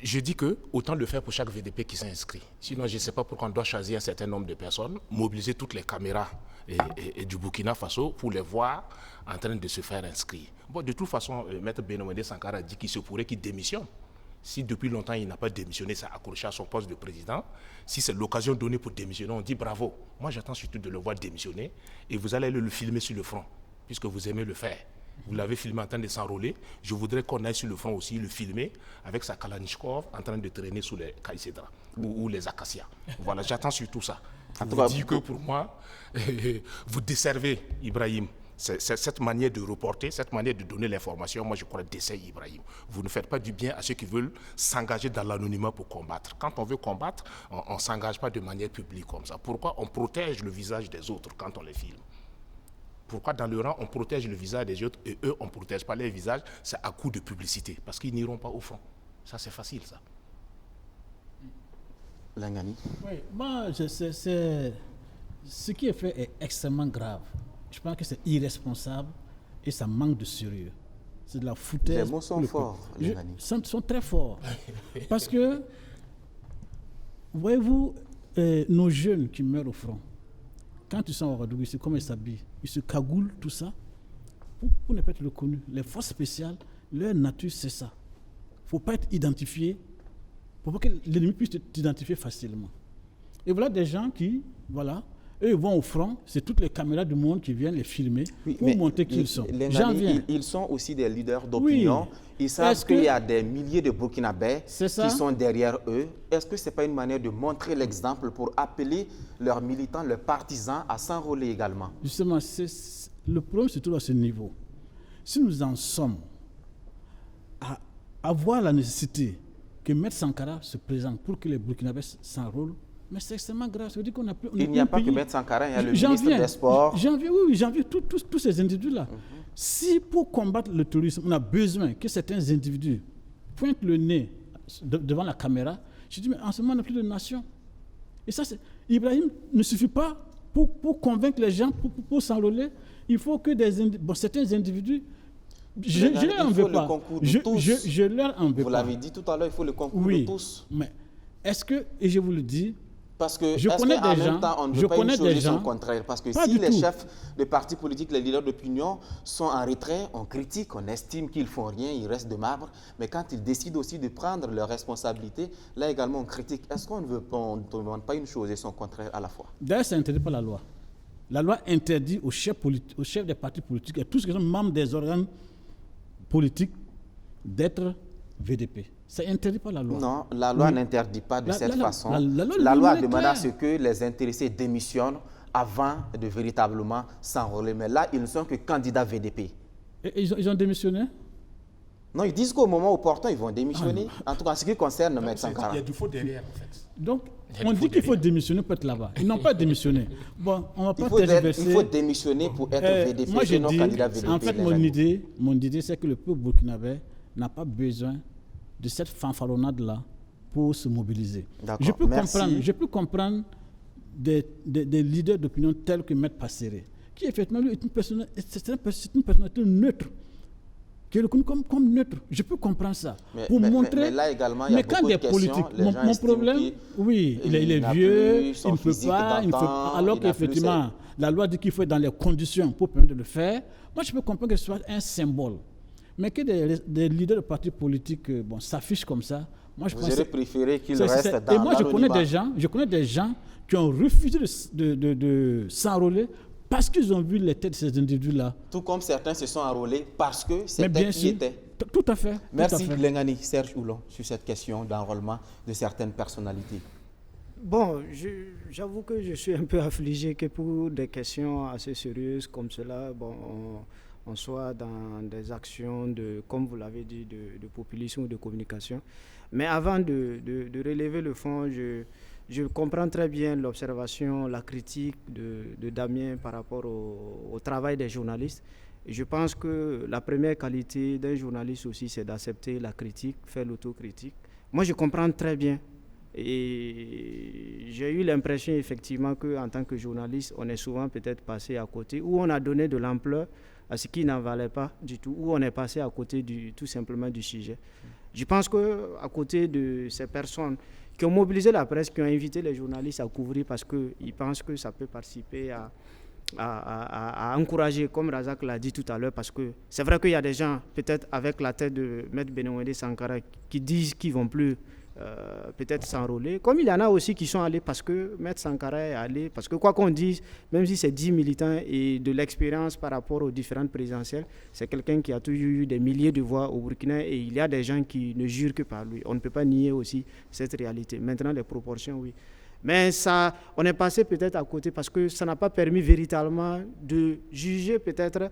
Je dis que autant le faire pour chaque VDP qui s'est inscrit. Sinon, je ne sais pas pourquoi on doit choisir un certain nombre de personnes, mobiliser toutes les caméras et du Burkina Faso pour les voir en train de se faire inscrire. Bon, de toute façon, Maître Benomede Sankara dit qu'il se pourrait qu'il démissionne. Si depuis longtemps il n'a pas démissionné, s'est accroché à son poste de président, si c'est l'occasion donnée pour démissionner, on dit bravo. Moi, j'attends surtout de le voir démissionner et vous allez le filmer sur le front, puisque vous aimez le faire. Vous l'avez filmé en train de s'enrôler. Je voudrais qu'on aille sur le front aussi, le filmer avec sa Kalachnikov en train de traîner sous les caïcédras ou les acacias. Voilà, j'attends surtout ça. Vous dire que pour moi, vous desservez Ibrahim. Cette manière de reporter, cette manière de donner l'information, moi je crois dessert Ibrahim. Vous ne faites pas du bien à ceux qui veulent s'engager dans l'anonymat pour combattre. Quand on veut combattre, on ne s'engage pas de manière publique comme ça. Pourquoi on protège le visage des autres quand on les filme? Pourquoi dans le rang, on protège le visage des autres et eux, on ne protège pas leur visage? C'est à coup de publicité, parce qu'ils n'iront pas au front. Ça, c'est facile, ça. Langani. Oui, moi, ce qui est fait est extrêmement grave. Je pense que c'est irresponsable et ça manque de sérieux. C'est de la foutaise. Les mots sont forts, Langani. Ils sont très forts. Parce que, voyez-vous, nos jeunes qui meurent au front, quand ils sont au Ouagadougou, c'est comme ils s'habillent. Ils se cagoulent, tout ça, pour ne pas être reconnus. Les forces spéciales, leur nature, c'est ça. Il ne faut pas être identifié, pour pas que l'ennemi puisse t'identifier facilement. Et voilà des gens qui, voilà, eux vont au front, c'est toutes les caméras du monde qui viennent les filmer pour montrer qui ils sont. Ils sont aussi des leaders d'opinion. Oui. Ils savent qu'il y a des milliers de Burkinabés qui sont derrière eux. Est-ce que ce n'est pas une manière de montrer l'exemple pour appeler leurs militants, leurs partisans à s'enrôler également? Justement, le problème c'est tout à ce niveau. Si nous en sommes à avoir la nécessité que M. Sankara se présente pour que les Burkinabés s'enrôlent, mais c'est extrêmement grave. Ça veut dire qu'on a plus, il n'y a pas que M. Sankara, il y a le ministre des Sports. J'en viens tous ces individus-là. Si pour combattre le terrorisme, on a besoin que certains individus pointent le nez devant la caméra, je dis, mais en ce moment, on n'a plus de nation. Et ça, Ibrahim ne suffit pas pour convaincre les gens, pour s'enrôler. Il faut que certains individus... Je ne leur en veux pas. Je leur en veux pas. Vous l'avez dit tout à l'heure, il faut le concours de tous. Mais est-ce que, et je vous le dis, parce que je connais des gens, on ne veut pas une chose son contraire. Parce que si les chefs de partis politiques, les leaders d'opinion sont en retrait, on critique, on estime qu'ils ne font rien, ils restent de marbre. Mais quand ils décident aussi de prendre leurs responsabilités, là également on critique. Est-ce qu'on ne demande pas une chose et son contraire à la fois? D'ailleurs, ça n'interdit pas la loi. La loi interdit aux chefs des partis politiques et tous ceux qui sont membres des organes politiques d'être VDP. Ça n'interdit pas la loi. Non, la loi n'interdit pas de cette façon. La loi demande à ce que les intéressés démissionnent avant de véritablement s'enrôler. Mais là, ils ne sont que candidats VDP. Et ils ont démissionné? Non, ils disent qu'au moment opportun, ils vont démissionner. En tout cas, en ce qui concerne M. Sankara. Il y a du faux derrière, en fait. Donc, on dit qu'il faut démissionner pour être là-bas. Ils n'ont pas démissionné. Bon, on va pas tergiverser. Il faut démissionner pour être VDP. Moi, je dis, en fait, mon idée, c'est que le peuple burkinabé n'a pas besoin de cette fanfaronnade-là pour se mobiliser. Je peux comprendre des leaders d'opinion tels que M. Passéré, qui effectivement lui, c'est une personnalité neutre, qui est reconnue comme neutre. Je peux comprendre ça. Mais là également, il y a beaucoup de questions. Mon problème, oui, il est vieux, il ne peut pas, alors qu'effectivement, la loi dit qu'il faut être dans les conditions pour permettre de le faire. Moi, je peux comprendre que ce soit un symbole. Mais que des leaders de partis politiques s'affichent comme ça, Moi, je Vous pense aurez que préféré qu'il c'est- reste c'est- dans Et moi, je connais l'anonymat. des gens qui ont refusé de s'enrôler parce qu'ils ont vu les têtes de ces individus-là. Tout comme certains se sont enrôlés parce que Mais c'était bien qui sûr, était. tout à fait. Merci tout à fait. Lengani, Serge Oulon, sur cette question d'enrôlement de certaines personnalités. Bon, j'avoue que je suis un peu affligé que pour des questions assez sérieuses comme cela, bon, on soit dans des actions de, comme vous l'avez dit, de populisme ou de communication. Mais avant de relever le fond, je comprends très bien l'observation, la critique de Damien par rapport au travail des journalistes. Et je pense que la première qualité d'un journaliste aussi, c'est d'accepter la critique, faire l'autocritique. Moi, je comprends très bien. Et j'ai eu l'impression effectivement qu'en tant que journaliste, on est souvent peut-être passé à côté, ou on a donné de l'ampleur à ce qui n'en valait pas du tout, ou on est passé à côté tout simplement du sujet. Je pense qu'à côté de ces personnes qui ont mobilisé la presse, qui ont invité les journalistes à couvrir parce qu'ils pensent que ça peut participer à encourager, comme Razak l'a dit tout à l'heure, parce que c'est vrai qu'il y a des gens, peut-être avec la tête de Maître Benouédé Sankara, qui disent qu'ils ne vont plus peut-être s'enrôler. Comme il y en a aussi qui sont allés parce que Maître Sankara est allé, parce que quoi qu'on dise, même si c'est 10 militants et de l'expérience par rapport aux différentes présidentielles, c'est quelqu'un qui a toujours eu des milliers de voix au Burkina et il y a des gens qui ne jurent que par lui. On ne peut pas nier aussi cette réalité. Maintenant, les proportions, oui. Mais ça, on est passé peut-être à côté parce que ça n'a pas permis véritablement de juger peut-être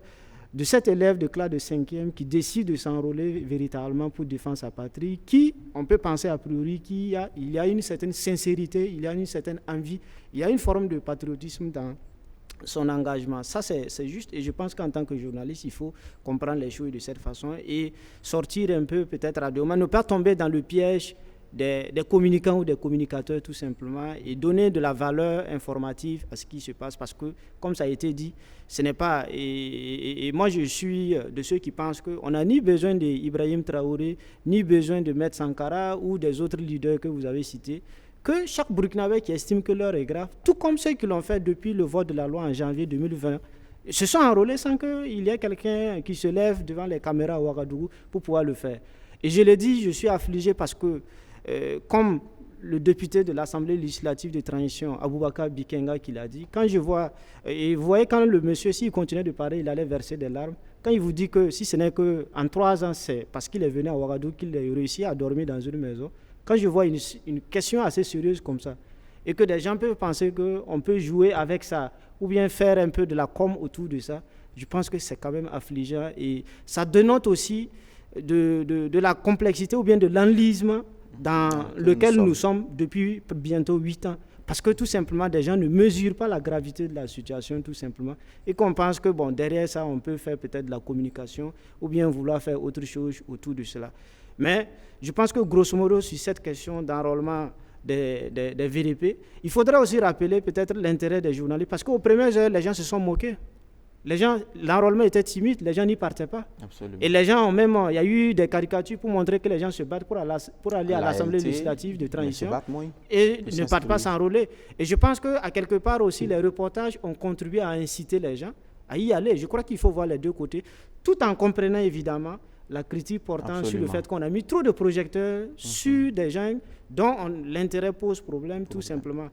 de cet élève de classe de 5e qui décide de s'enrôler véritablement pour défendre sa patrie, qui, on peut penser a priori qu'il y a une certaine sincérité, il y a une certaine envie, il y a une forme de patriotisme dans son engagement. Ça, c'est juste. Et je pense qu'en tant que journaliste, il faut comprendre les choses de cette façon et sortir un peu peut-être à deux mains, ne pas tomber dans le piège des communicants ou des communicateurs tout simplement et donner de la valeur informative à ce qui se passe parce que, comme ça a été dit, ce n'est pas... Et moi, je suis de ceux qui pensent qu'on n'a ni besoin d'Ibrahim Traoré, ni besoin de Maître Sankara ou des autres leaders que vous avez cités, que chaque Burkinabé qui estime que l'heure est grave, tout comme ceux qui l'ont fait depuis le vote de la loi en janvier 2020, se sont enrôlés sans qu'il y ait quelqu'un qui se lève devant les caméras à Ouagadougou pour pouvoir le faire. Et je l'ai dit, je suis affligé parce que comme le député de l'Assemblée législative de transition, Aboubakar Bikenga, qui l'a dit, quand je vois, et vous voyez quand le monsieur, s'il continuait de parler, il allait verser des larmes, quand il vous dit que si ce n'est qu'en 3 ans, c'est parce qu'il est venu à Ouagadougou qu'il a réussi à dormir dans une maison, quand je vois une question assez sérieuse comme ça, et que des gens peuvent penser qu'on peut jouer avec ça, ou bien faire un peu de la com autour de ça, je pense que c'est quand même affligeant, et ça dénote aussi de la complexité ou bien de l'enlisme dans lequel nous sommes depuis bientôt 8 ans. Parce que tout simplement, des gens ne mesurent pas la gravité de la situation, tout simplement. Et qu'on pense que, bon, derrière ça, on peut faire peut-être de la communication ou bien vouloir faire autre chose autour de cela. Mais je pense que, grosso modo, sur cette question d'enrôlement des VDP, il faudra aussi rappeler peut-être l'intérêt des journalistes. Parce qu'aux premières heures, les gens se sont moqués. L'enrôlement était timide, les gens n'y partaient pas. Absolument. Et les gens ont même, il y a eu des caricatures pour montrer que les gens se battent pour aller à l'Assemblée législative de transition et ne partent pas s'enrôler. Et je pense qu'à quelque part aussi, les reportages ont contribué à inciter les gens à y aller. Je crois qu'il faut voir les deux côtés, tout en comprenant évidemment la critique portant sur le fait qu'on a mis trop de projecteurs sur des gens dont l'intérêt pose problème, tout simplement.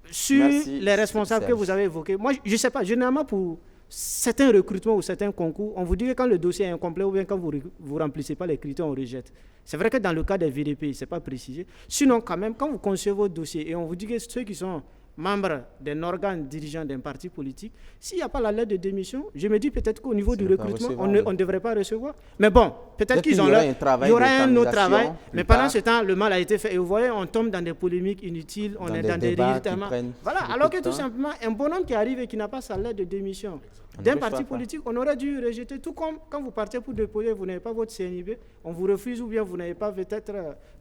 Sur les responsables que vous avez évoqués, moi, je ne sais pas, généralement pour certains recrutements ou certains concours, on vous dit que quand le dossier est incomplet ou bien quand vous ne remplissez pas les critères, on rejette. C'est vrai que dans le cas des VDP, ce n'est pas précisé. Sinon, quand même, quand vous concevez votre dossier et on vous dit que ceux qui sont membres d'un organe dirigeant d'un parti politique, s'il n'y a pas la lettre de démission, je me dis peut-être qu'au niveau du recrutement, on ne devrait pas recevoir. Mais bon, peut-être qu'ils ont il y aura un autre travail, mais pendant ce temps, le mal a été fait. Et vous voyez, on tombe dans des polémiques inutiles, on est dans des rires tellement... Voilà, alors que tout simplement, un bonhomme qui arrive et qui n'a pas sa lettre de démission d'un parti politique, on aurait dû rejeter. Tout comme quand vous partez pour déposer, vous n'avez pas votre CNIB, on vous refuse ou bien vous n'avez pas peut-être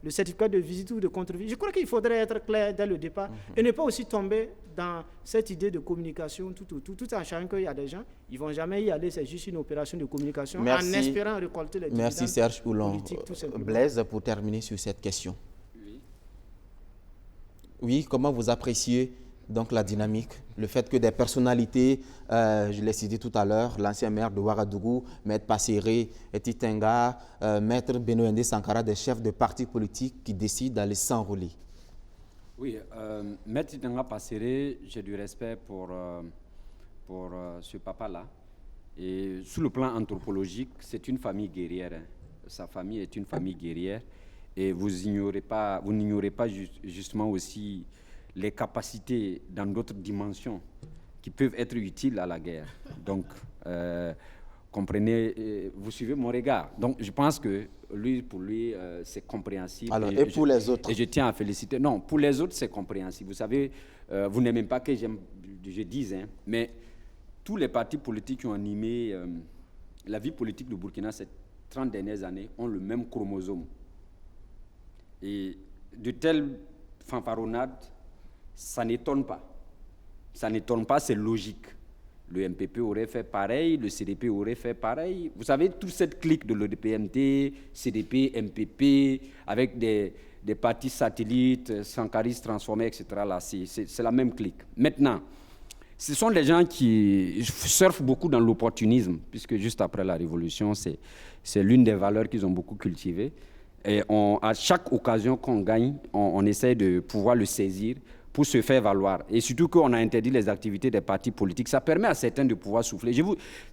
le certificat de visite ou de contre-visite. Je crois qu'il faudrait être clair dès le départ et ne pas aussi tomber dans cette idée de communication tout en sachant qu'il y a des gens, ils ne vont jamais y aller, c'est juste une opération de communication en espérant récolter les dividendes. Merci Serge Oulon. Blaise, pour terminer sur cette question. Oui, comment vous appréciez Donc la dynamique, le fait que des personnalités, je l'ai cité tout à l'heure, l'ancien maire de Ouagadougou, Maître Passéré, Titenga, Maître Benoît Sankara, des chefs de partis politiques qui décident d'aller s'enrôler. Oui, Maître Titenga Passéré, j'ai du respect pour ce papa-là. Et sur le plan anthropologique, c'est une famille guerrière. Hein. Sa famille est une famille guerrière. Et vous n'ignorez pas justement aussi les capacités dans d'autres dimensions qui peuvent être utiles à la guerre. Donc, comprenez, vous suivez mon regard. Donc, je pense que pour lui, c'est compréhensible. Alors, et pour les autres? Et je tiens à féliciter. Non, pour les autres, c'est compréhensible. Vous savez, vous n'aimez même pas que je dise, hein, mais tous les partis politiques qui ont animé la vie politique du Burkina ces 30 dernières années ont le même chromosome. Et de telles fanfaronnades, ça n'étonne pas. Ça n'étonne pas, c'est logique. Le MPP aurait fait pareil, le CDP aurait fait pareil. Vous savez, toute cette clique de l'ODPMT, CDP, MPP, avec des partis satellites, sankaristes transformés, etc., là, c'est la même clique. Maintenant, ce sont des gens qui surfent beaucoup dans l'opportunisme, puisque juste après la Révolution, c'est l'une des valeurs qu'ils ont beaucoup cultivées. Et à chaque occasion qu'on gagne, on essaie de pouvoir le saisir pour se faire valoir. Et surtout qu'on a interdit les activités des partis politiques, ça permet à certains de pouvoir souffler.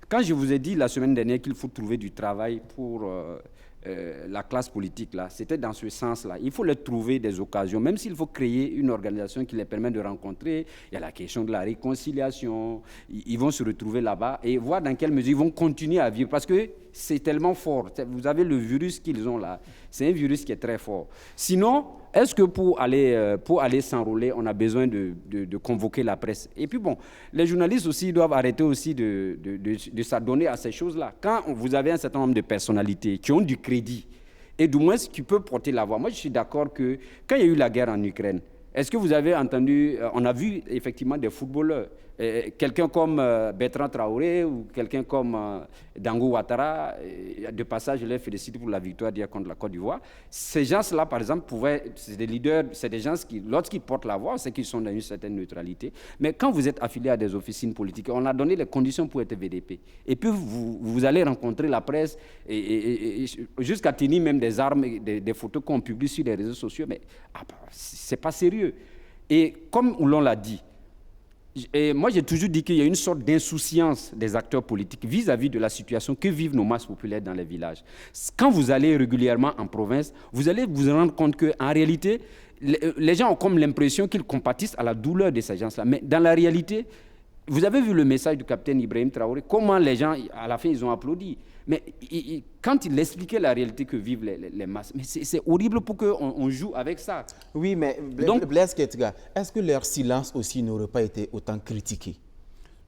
Quand je vous ai dit la semaine dernière qu'il faut trouver du travail pour la classe politique, là, c'était dans ce sens-là. Il faut leur trouver des occasions, même s'il faut créer une organisation qui les permet de rencontrer. Il y a la question de la réconciliation. Ils vont se retrouver là-bas et voir dans quelle mesure ils vont continuer à vivre. Parce que c'est tellement fort. Vous avez le virus qu'ils ont là. C'est un virus qui est très fort. Sinon, est-ce que pour aller s'enrôler, on a besoin de convoquer la presse? Et puis bon, les journalistes aussi doivent arrêter aussi de s'adonner à ces choses-là. Quand vous avez un certain nombre de personnalités qui ont du crédit, et du moins qui peuvent porter la voix. Moi, je suis d'accord que quand il y a eu la guerre en Ukraine, est-ce que vous avez entendu, on a vu effectivement des footballeurs, quelqu'un comme Bertrand Traoré ou quelqu'un comme Dango Ouattara, de passage, je les félicite pour la victoire d'hier contre la Côte d'Ivoire. Ces gens-là, par exemple, c'est des leaders, c'est des gens qui, lorsqu'ils portent la voix, c'est qu'ils sont dans une certaine neutralité. Mais quand vous êtes affilié à des officines politiques, on a donné les conditions pour être VDP. Et puis, vous allez rencontrer la presse, et jusqu'à tenir même des armes, des photos qu'on publie sur les réseaux sociaux. Mais c'est pas sérieux. Et comme l'on l'a dit, et moi j'ai toujours dit qu'il y a une sorte d'insouciance des acteurs politiques vis-à-vis de la situation que vivent nos masses populaires dans les villages. Quand vous allez régulièrement en province, vous allez vous rendre compte qu'en réalité, les gens ont comme l'impression qu'ils compatissent à la douleur de ces gens-là. Mais dans la réalité, vous avez vu le message du capitaine Ibrahim Traoré, comment les gens, à la fin, ils ont applaudi. Mais quand il expliquait la réalité que vivent les masses, mais c'est horrible pour qu'on joue avec ça. Oui, mais Blaise Kettega, est-ce que leur silence aussi n'aurait pas été autant critiqué?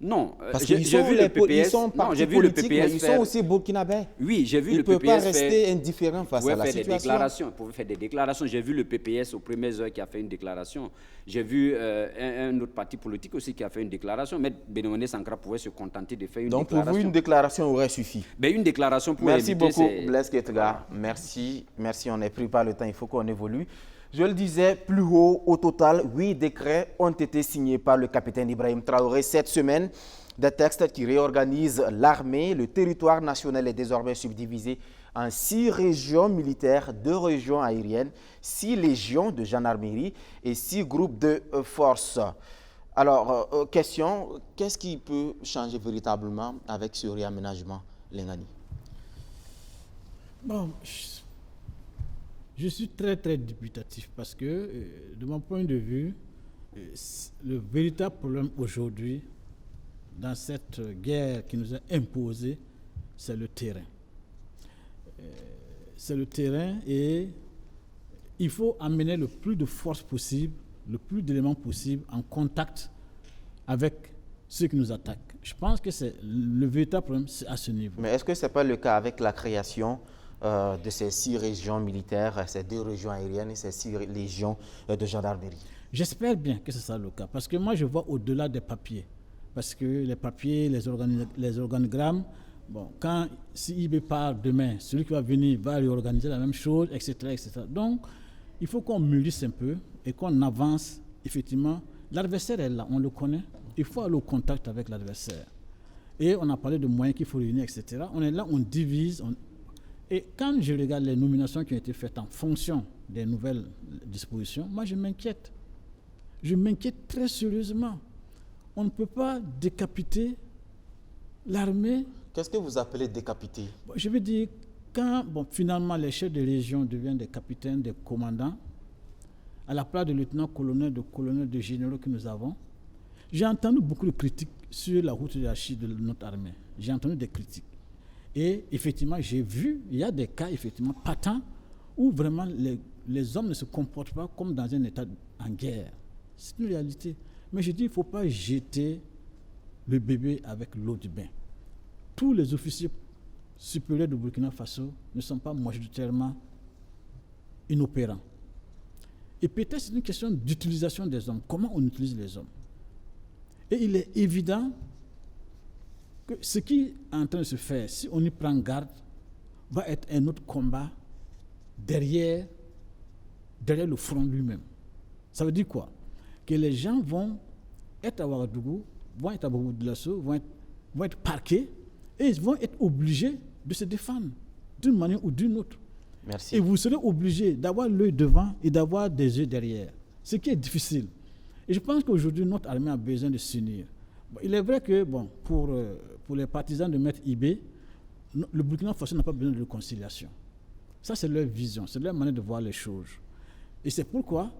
Non, parce qu'ils sont vu le PPS, ils sont partis politiques, mais ils sont aussi burkinabés. Oui, j'ai vu le PPS. Ils ne peuvent pas rester indifférents face à la situation. Ils pouvaient faire des déclarations. J'ai vu le PPS aux premières heures qui a fait une déclaration. J'ai vu un autre parti politique aussi qui a fait une déclaration. Mais Benoît Sankara pouvait se contenter de faire une déclaration. Donc pour vous, une déclaration aurait suffi? Ben, une déclaration pour Merci beaucoup, Blaise Kettega. Merci, on n'est pris par le temps, il faut qu'on évolue. Je le disais plus haut, au total, 8 décrets ont été signés par le capitaine Ibrahim Traoré cette semaine. Des textes qui réorganisent l'armée. Le territoire national est désormais subdivisé en 6 régions militaires, 2 régions aériennes, 6 légions de gendarmerie et 6 groupes de forces. Alors, question, qu'est-ce qui peut changer véritablement avec ce réaménagement, Lengani? Bon, je suis très, très dubitatif parce que, de mon point de vue, le véritable problème aujourd'hui, dans cette guerre qui nous est imposée, c'est le terrain. C'est le terrain et il faut amener le plus de force possible, le plus d'éléments possible en contact avec ceux qui nous attaquent. Je pense que c'est le véritable problème, c'est à ce niveau. Mais est-ce que ce n'est pas le cas avec la création de ces 6 régions militaires, ces 2 régions aériennes et ces 6 légions de gendarmerie? J'espère bien que ce sera le cas, parce que moi je vois au-delà des papiers. Parce que les papiers, les organigrammes, bon, quand si IB part demain, celui qui va venir va réorganiser la même chose, etc., etc. Donc, il faut qu'on mûrisse un peu et qu'on avance effectivement L'adversaire est là, on le connaît. Il faut aller au contact avec l'adversaire. Et on a parlé de moyens qu'il faut réunir, etc. On est là, on divise. Et quand je regarde les nominations qui ont été faites en fonction des nouvelles dispositions, moi je m'inquiète. Je m'inquiète très sérieusement. On ne peut pas décapiter l'armée. Qu'est-ce que vous appelez décapiter? Je veux dire, quand finalement les chefs de région deviennent des capitaines, des commandants, à la place de lieutenant-colonel, de généraux que nous avons, j'ai entendu beaucoup de critiques sur la route de Achille de notre armée. J'ai entendu des critiques. Et effectivement, j'ai vu, il y a des cas effectivement patents où vraiment les hommes ne se comportent pas comme dans un état en guerre. C'est une réalité. Mais je dis, il ne faut pas jeter le bébé avec l'eau du bain. Tous les officiers supérieurs de Burkina Faso ne sont pas majoritairement inopérants. Et peut-être c'est une question d'utilisation des hommes. Comment on utilise les hommes? Et il est évident que ce qui est en train de se faire, si on y prend garde, va être un autre combat derrière le front lui-même. Ça veut dire quoi? Que les gens vont être à Ouagadougou, vont être à Bobo-Dioulasso, vont être parqués et ils vont être obligés de se défendre d'une manière ou d'une autre. Merci. Et vous serez obligés d'avoir l'œil devant et d'avoir des yeux derrière, ce qui est difficile. Et je pense qu'aujourd'hui, notre armée a besoin de s'unir. Il est vrai que pour les partisans de Maître Ibé, le Burkina Faso n'a pas besoin de réconciliation. Ça, c'est leur vision, c'est leur manière de voir les choses. Et c'est pourquoi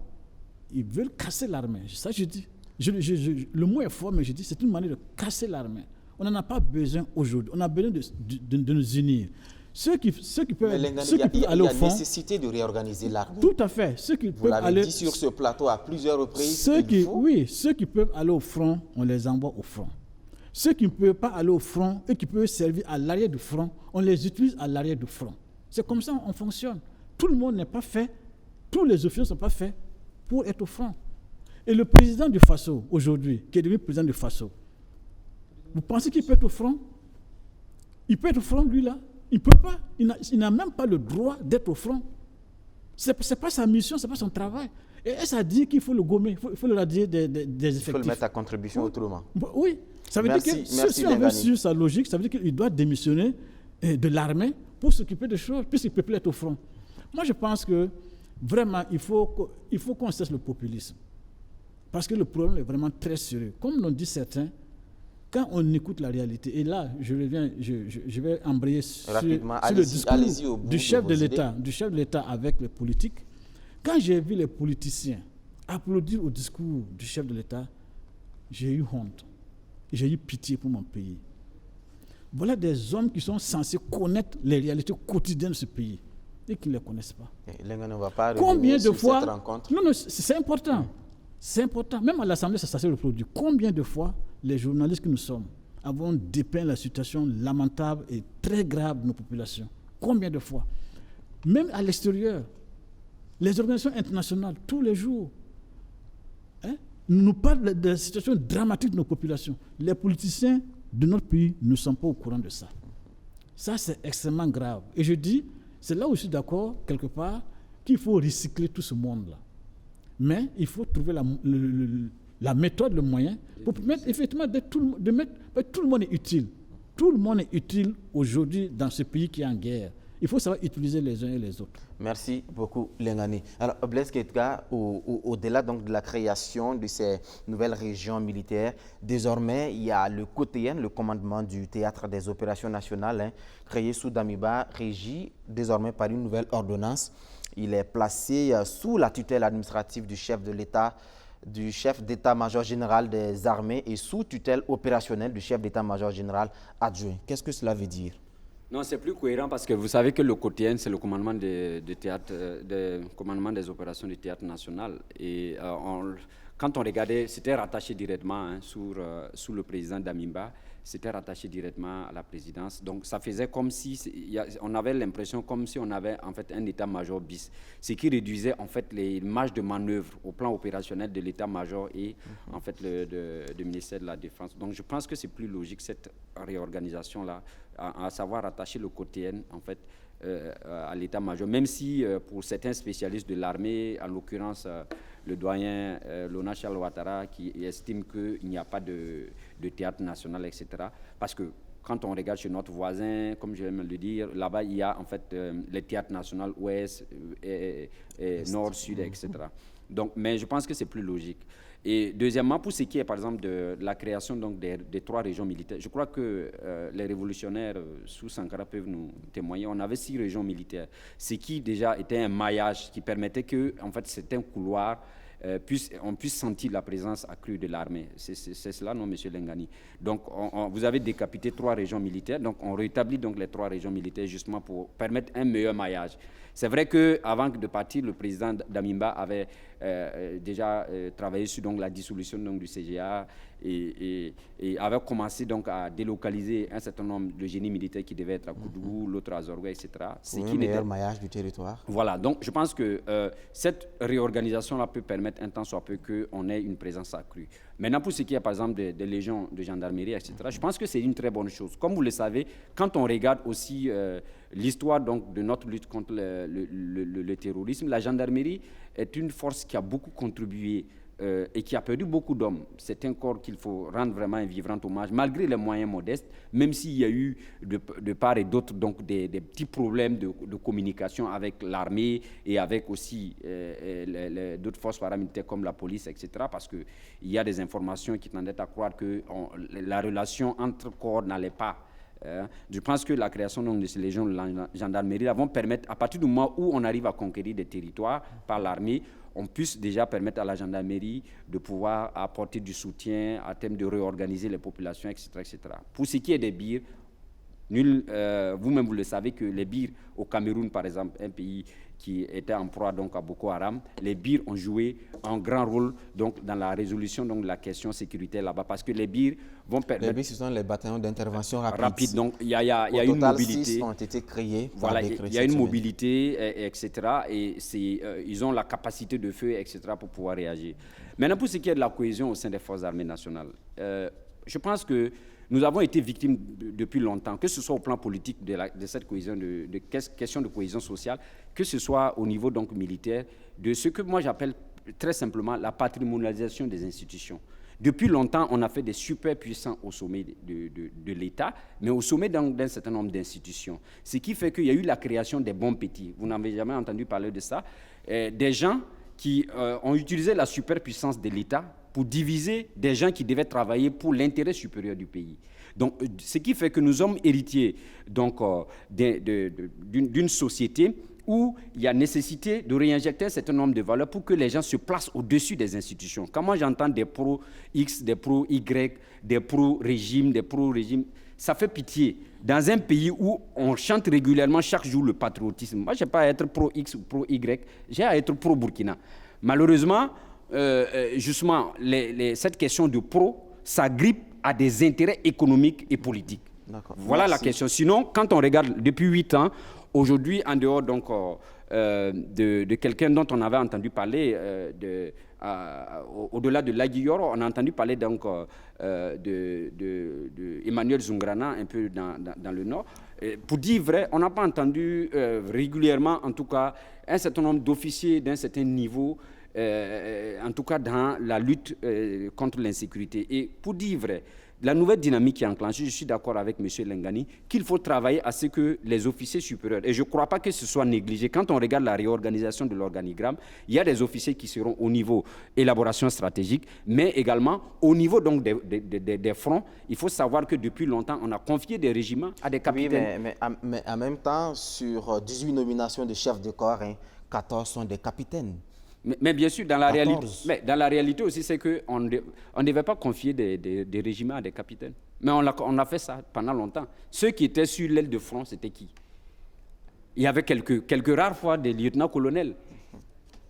ils veulent casser l'armée. Ça, je dis. Le mot est fort, mais je dis c'est une manière de casser l'armée. On n'en a pas besoin aujourd'hui. On a besoin de nous unir. Ceux qui peuvent aller au front. Il y a nécessité de réorganiser l'armée. Tout à fait. Ceux qui Vous l'avez dit sur ce plateau à plusieurs reprises. Ceux qui peuvent aller au front, on les envoie au front. Ceux qui ne peuvent pas aller au front et qui peuvent servir à l'arrière du front, on les utilise à l'arrière du front. C'est comme ça qu'on fonctionne. Tout le monde n'est pas fait, tous les officiers ne sont pas faits pour être au front. Et le président du Faso, aujourd'hui, qui est devenu président du Faso, vous pensez qu'il peut être au front? Il peut être au front, lui, là? Il ne peut pas. Il n'a même pas le droit d'être au front. Ce n'est pas sa mission, ce n'est pas son travail. Et ça dit qu'il faut le gommer, il faut le radier des effectifs. Il faut le mettre à contribution autrement. Oui. Ça veut dire que si on veut suivre sa logique, ça veut dire qu'il doit démissionner de l'armée pour s'occuper des choses, puisqu'il ne peut plus être au front. Moi, je pense que vraiment, il faut qu'on cesse le populisme. Parce que le problème est vraiment très sérieux. Comme l'ont dit certains, quand on écoute la réalité, et là, je vais embrayer sur le discours du chef de l'État avec les politiques. Quand j'ai vu les politiciens applaudir au discours du chef de l'État, j'ai eu honte. J'ai eu pitié pour mon pays. Voilà des hommes qui sont censés connaître les réalités quotidiennes de ce pays et qui ne les connaissent pas. On va pas combien de fois cette rencontre? Non, c'est important. C'est important. Même à l'Assemblée, ça s'est reproduit. Combien de fois les journalistes que nous sommes avons dépeint la situation lamentable et très grave de nos populations? Combien de fois? Même à l'extérieur, les organisations internationales, tous les jours, nous parlent de la situation dramatique de nos populations. Les politiciens de notre pays ne sont pas au courant de ça. Ça, c'est extrêmement grave. Et je dis, c'est là où je suis d'accord, quelque part, qu'il faut recycler tout ce monde-là. Mais il faut trouver la méthode, le moyen, pour permettre effectivement tout le monde est utile. Tout le monde est utile aujourd'hui dans ce pays qui est en guerre. Il faut savoir utiliser les uns et les autres. Merci beaucoup, Lengani. Alors, Blaise Keita, au-delà donc de la création de ces nouvelles régions militaires, désormais, il y a le COTEN, le commandement du théâtre des opérations nationales, créé sous Damiba, régi désormais par une nouvelle ordonnance. Il est placé sous la tutelle administrative du chef de l'État, du chef d'état-major général des armées et sous tutelle opérationnelle du chef d'état-major général adjoint. Qu'est-ce que cela veut dire? Non, c'est plus cohérent parce que vous savez que le COTEN, c'est le commandement commandement des opérations du théâtre national. Et quand on regardait, c'était rattaché directement sous le président Damiba, c'était rattaché directement à la présidence. Donc ça faisait comme si, on avait l'impression comme si on avait en fait un état-major bis, ce qui réduisait en fait les marges de manœuvre au plan opérationnel de l'état-major et en fait le ministère de la Défense. Donc je pense que c'est plus logique cette réorganisation-là, à savoir attacher le COTEN en fait à l'état-major, même si pour certains spécialistes de l'armée, en l'occurrence le doyen Lona Charles Ouattara qui estime qu'il n'y a pas de théâtre national, etc. Parce que quand on regarde chez notre voisin, comme je viens de le dire, là-bas, il y a en fait les théâtres nationaux ouest, nord, sud, etc. Donc, mais je pense que c'est plus logique. Et deuxièmement, pour ce qui est par exemple de la création donc, des 3 régions militaires, je crois que les révolutionnaires sous Sankara peuvent nous témoigner. On avait 6 régions militaires, ce qui déjà était un maillage qui permettait que en fait, c'était un couloir. On puisse sentir la présence accrue de l'armée. C'est cela, non, M. Lengani? Donc, vous avez décapité 3 régions militaires, donc on rétablit donc les 3 régions militaires justement pour permettre un meilleur maillage. C'est vrai qu'avant de partir, le président Damimba avait déjà travaillé sur donc, la dissolution donc, du CGA et avait commencé donc, à délocaliser un certain nombre de génies militaires qui devaient être à Koudougou, l'autre à Zorgo, etc. C'est un meilleur maillage du territoire. Voilà, donc je pense que cette réorganisation-là peut permettre un temps soit peu qu'on ait une présence accrue. Maintenant, pour ce qui est par exemple des légions de gendarmerie, etc., je pense que c'est une très bonne chose. Comme vous le savez, quand on regarde aussi l'histoire donc, de notre lutte contre le terrorisme, la gendarmerie est une force qui a beaucoup contribué et qui a perdu beaucoup d'hommes. C'est un corps qu'il faut rendre vraiment un vibrant hommage, malgré les moyens modestes, même s'il y a eu de part et d'autre donc des petits problèmes de communication avec l'armée et avec aussi d'autres forces paramilitaires comme la police, etc. Parce qu'il y a des informations qui tendaient à croire que la relation entre corps n'allait pas. Je pense que la création donc, de ces légions de la gendarmerie vont permettre, à partir du moment où on arrive à conquérir des territoires par l'armée, on puisse déjà permettre à la gendarmerie de pouvoir apporter du soutien à terme de réorganiser les populations, etc. etc. Pour ce qui est des birs, vous-même vous le savez que les birs au Cameroun, par exemple, un pays qui était en proie donc, à Boko Haram, les birs ont joué un grand rôle donc, dans la résolution donc, de la question sécuritaire là-bas, parce que les birs vont permettre... Les birs, ce sont les bataillons d'intervention rapide. Donc, il y a Au une total, mobilité. 6 ont été créés. Voilà, il y a une mobilité, etc. Et ils ont la capacité de feu, etc. pour pouvoir réagir. Maintenant, pour ce qui est de la cohésion au sein des forces armées nationales, je pense que nous avons été victimes depuis longtemps, que ce soit au plan politique de cette cohésion, de question de cohésion sociale, que ce soit au niveau donc, militaire, de ce que moi j'appelle très simplement la patrimonialisation des institutions. Depuis longtemps, on a fait des superpuissants au sommet de l'État, mais au sommet d'un certain nombre d'institutions. Ce qui fait qu'il y a eu la création des bons petits. Vous n'avez jamais entendu parler de ça. Des gens qui ont utilisé la superpuissance de l'État pour diviser des gens qui devaient travailler pour l'intérêt supérieur du pays. Donc, ce qui fait que nous sommes héritiers donc, d'une société où il y a nécessité de réinjecter un certain nombre de valeurs pour que les gens se placent au-dessus des institutions. Quand moi j'entends des pro-X, des pro-Y, des pro-régime, ça fait pitié. Dans un pays où on chante régulièrement chaque jour le patriotisme, moi je n'ai pas à être pro-X ou pro-Y, j'ai à être pro-Burkina. Malheureusement, justement, cette question de pro s'agrippe à des intérêts économiques et politiques. Voilà la question. Sinon, quand on regarde depuis 8 ans, aujourd'hui, en dehors donc, de quelqu'un dont on avait entendu parler, au-delà de Laguilloro, on a entendu parler donc, de Emmanuel Zungrana, un peu dans le nord. Pour dire vrai, on n'a pas entendu régulièrement, en tout cas, un certain nombre d'officiers d'un certain niveau, en tout cas dans la lutte contre l'insécurité. Et pour dire vrai, la nouvelle dynamique qui est enclenchée, je suis d'accord avec M. Lengani, qu'il faut travailler à ce que les officiers supérieurs, et je ne crois pas que ce soit négligé, quand on regarde la réorganisation de l'organigramme, il y a des officiers qui seront au niveau élaboration stratégique, mais également au niveau donc, des fronts. Il faut savoir que depuis longtemps, on a confié des régiments à des capitaines. Oui, mais en même temps, sur 18 nominations de chefs de corps, 14 sont des capitaines. Mais bien sûr, dans la réalité aussi, c'est qu'on ne devait pas confier des régiments à des capitaines. Mais on a fait ça pendant longtemps. Ceux qui étaient sur l'aile de front, c'était qui? Il y avait quelques rares fois des lieutenants-colonels.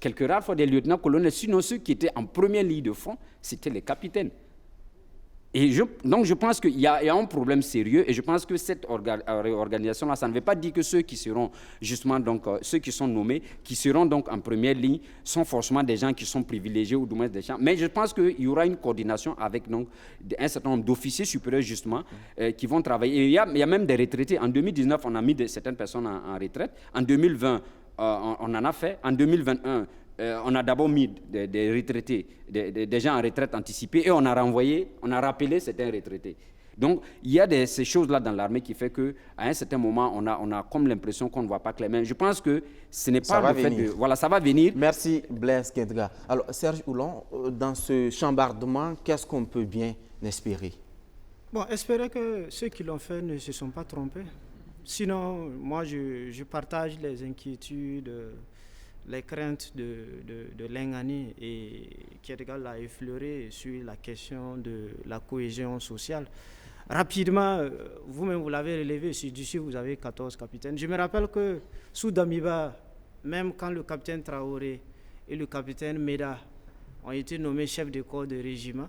Quelques rares fois des lieutenants-colonels. Sinon, ceux qui étaient en première ligne de front, c'était les capitaines. Et donc, je pense qu'il y a un problème sérieux et je pense que cette réorganisation-là, ça ne veut pas dire que ceux qui seront justement, donc, ceux qui sont nommés, qui seront donc en première ligne, sont forcément des gens qui sont privilégiés ou du moins des gens. Mais je pense qu'il y aura une coordination avec donc, un certain nombre d'officiers supérieurs justement qui vont travailler. Et il y a même des retraités. En 2019, on a mis certaines personnes en retraite. En 2020, on en a fait. En 2021, on a d'abord mis des retraités, des gens en retraite anticipée, et on a rappelé certains retraités. Donc, il y a ces choses-là dans l'armée qui fait qu'à un certain moment, on a comme l'impression qu'on ne voit pas clairement. Je pense que ce n'est pas le fait de... Voilà, ça va venir. Merci Blaise Kendra. Alors, Serge Oulon, dans ce chambardement, qu'est-ce qu'on peut bien espérer? Bon, espérer que ceux qui l'ont fait ne se sont pas trompés. Sinon, moi, je partage les inquiétudes, les craintes de Lengani, et Kendra l'a effleuré sur la question de la cohésion sociale. Rapidement, vous-même, vous l'avez relevé, d'ici vous avez 14 capitaines. Je me rappelle que sous Damiba, même quand le capitaine Traoré et le capitaine Meda ont été nommés chefs de corps de régiment,